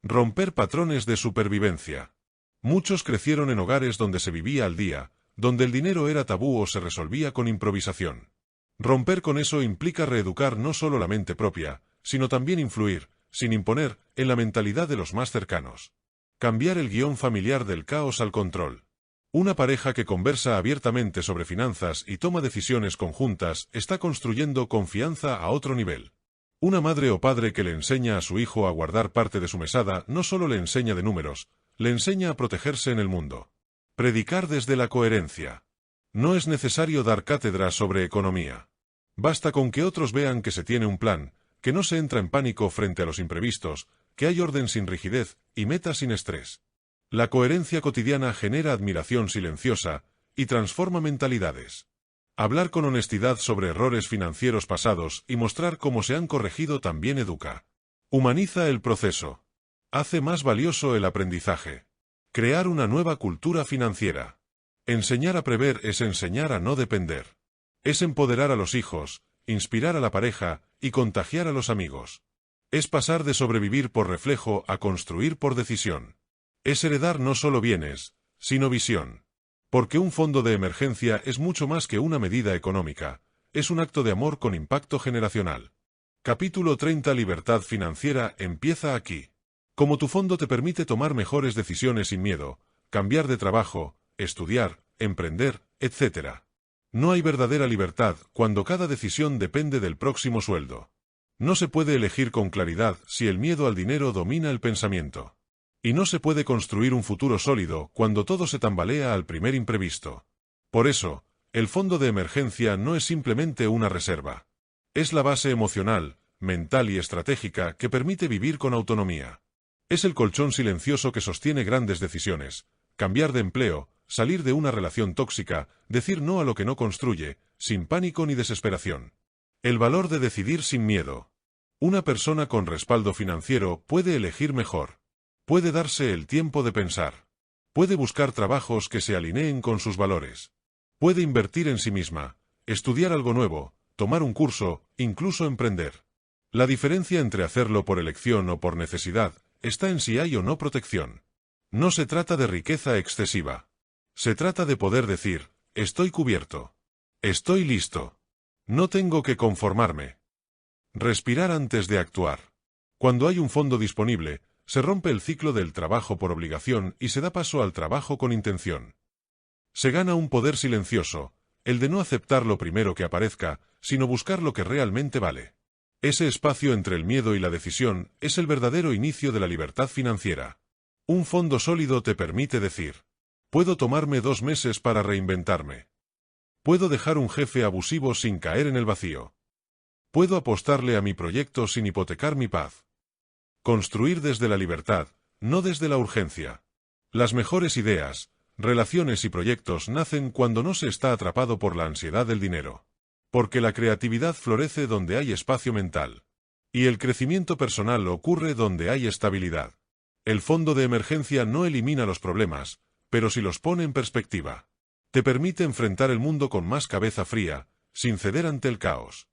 Romper patrones de supervivencia. Muchos crecieron en hogares donde se vivía al día, donde el dinero era tabú o se resolvía con improvisación. Romper con eso implica reeducar no solo la mente propia, sino también influir, sin imponer, en la mentalidad de los más cercanos. Cambiar el guión familiar del caos al control. Una pareja que conversa abiertamente sobre finanzas y toma decisiones conjuntas está construyendo confianza a otro nivel. Una madre o padre que le enseña a su hijo a guardar parte de su mesada no solo le enseña de números, le enseña a protegerse en el mundo. Predicar desde la coherencia. No es necesario dar cátedra sobre economía. Basta con que otros vean que se tiene un plan, que no se entra en pánico frente a los imprevistos, que hay orden sin rigidez y meta sin estrés. La coherencia cotidiana genera admiración silenciosa y transforma mentalidades. Hablar con honestidad sobre errores financieros pasados y mostrar cómo se han corregido también educa. Humaniza el proceso. Hace más valioso el aprendizaje. Crear una nueva cultura financiera. Enseñar a prever es enseñar a no depender. Es empoderar a los hijos, inspirar a la pareja y contagiar a los amigos. Es pasar de sobrevivir por reflejo a construir por decisión. Es heredar no solo bienes, sino visión. Porque un fondo de emergencia es mucho más que una medida económica, es un acto de amor con impacto generacional. Capítulo 30. Libertad financiera empieza aquí. Como tu fondo te permite tomar mejores decisiones sin miedo, cambiar de trabajo, estudiar, emprender, etc. No hay verdadera libertad cuando cada decisión depende del próximo sueldo. No se puede elegir con claridad si el miedo al dinero domina el pensamiento. Y no se puede construir un futuro sólido cuando todo se tambalea al primer imprevisto. Por eso, el fondo de emergencia no es simplemente una reserva. Es la base emocional, mental y estratégica que permite vivir con autonomía. Es el colchón silencioso que sostiene grandes decisiones, cambiar de empleo, salir de una relación tóxica, decir no a lo que no construye, sin pánico ni desesperación. El valor de decidir sin miedo. Una persona con respaldo financiero puede elegir mejor. Puede darse el tiempo de pensar. Puede buscar trabajos que se alineen con sus valores. Puede invertir en sí misma, estudiar algo nuevo, tomar un curso, incluso emprender. La diferencia entre hacerlo por elección o por necesidad está en si hay o no protección. No se trata de riqueza excesiva. Se trata de poder decir, estoy cubierto. Estoy listo. No tengo que conformarme. Respirar antes de actuar. Cuando hay un fondo disponible, se rompe el ciclo del trabajo por obligación y se da paso al trabajo con intención. Se gana un poder silencioso, el de no aceptar lo primero que aparezca, sino buscar lo que realmente vale. Ese espacio entre el miedo y la decisión es el verdadero inicio de la libertad financiera. Un fondo sólido te permite decir, puedo tomarme 2 meses para reinventarme. Puedo dejar un jefe abusivo sin caer en el vacío. Puedo apostarle a mi proyecto sin hipotecar mi paz. Construir desde la libertad, no desde la urgencia. Las mejores ideas, relaciones y proyectos nacen cuando no se está atrapado por la ansiedad del dinero. Porque la creatividad florece donde hay espacio mental. Y el crecimiento personal ocurre donde hay estabilidad. El fondo de emergencia no elimina los problemas, pero sí los pone en perspectiva. Te permite enfrentar el mundo con más cabeza fría, sin ceder ante el caos.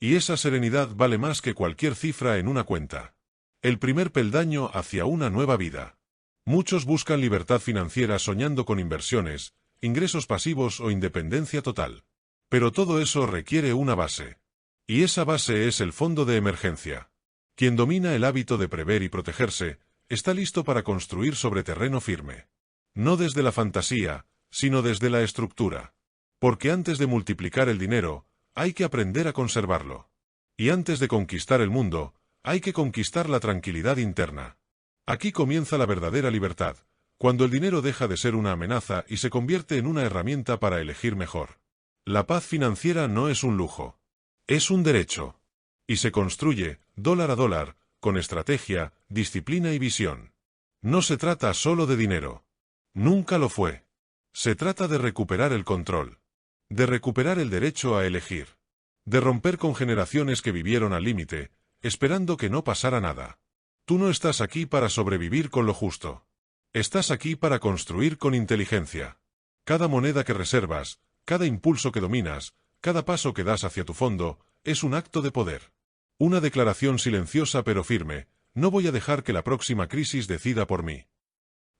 Y esa serenidad vale más que cualquier cifra en una cuenta. El primer peldaño hacia una nueva vida. Muchos buscan libertad financiera soñando con inversiones, ingresos pasivos o independencia total. Pero todo eso requiere una base. Y esa base es el fondo de emergencia. Quien domina el hábito de prever y protegerse, está listo para construir sobre terreno firme. No desde la fantasía, sino desde la estructura. Porque antes de multiplicar el dinero, hay que aprender a conservarlo. Y antes de conquistar el mundo, hay que conquistar la tranquilidad interna. Aquí comienza la verdadera libertad, cuando el dinero deja de ser una amenaza y se convierte en una herramienta para elegir mejor. La paz financiera no es un lujo. Es un derecho. Y se construye, dólar a dólar, con estrategia, disciplina y visión. No se trata solo de dinero. Nunca lo fue. Se trata de recuperar el control. De recuperar el derecho a elegir. De romper con generaciones que vivieron al límite, esperando que no pasara nada. Tú no estás aquí para sobrevivir con lo justo. Estás aquí para construir con inteligencia. Cada moneda que reservas, cada impulso que dominas, cada paso que das hacia tu fondo, es un acto de poder. Una declaración silenciosa pero firme, no voy a dejar que la próxima crisis decida por mí.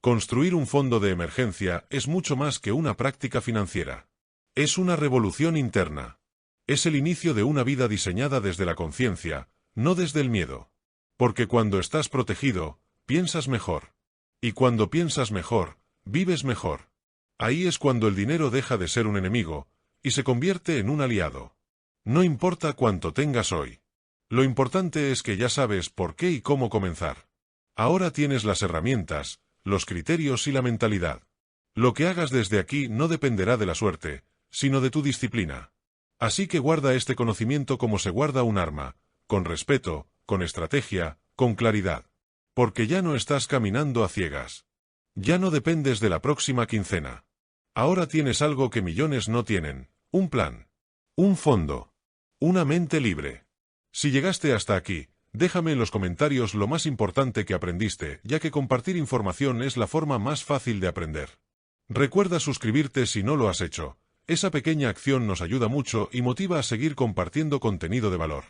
Construir un fondo de emergencia es mucho más que una práctica financiera. Es una revolución interna. Es el inicio de una vida diseñada desde la conciencia, no desde el miedo. Porque cuando estás protegido, piensas mejor. Y cuando piensas mejor, vives mejor. Ahí es cuando el dinero deja de ser un enemigo, y se convierte en un aliado. No importa cuánto tengas hoy. Lo importante es que ya sabes por qué y cómo comenzar. Ahora tienes las herramientas, los criterios y la mentalidad. Lo que hagas desde aquí no dependerá de la suerte, sino de tu disciplina. Así que guarda este conocimiento como se guarda un arma, con respeto, con estrategia, con claridad. Porque ya no estás caminando a ciegas. Ya no dependes de la próxima quincena. Ahora tienes algo que millones no tienen, un plan. Un fondo. Una mente libre. Si llegaste hasta aquí, déjame en los comentarios lo más importante que aprendiste, ya que compartir información es la forma más fácil de aprender. Recuerda suscribirte si no lo has hecho. Esa pequeña acción nos ayuda mucho y motiva a seguir compartiendo contenido de valor.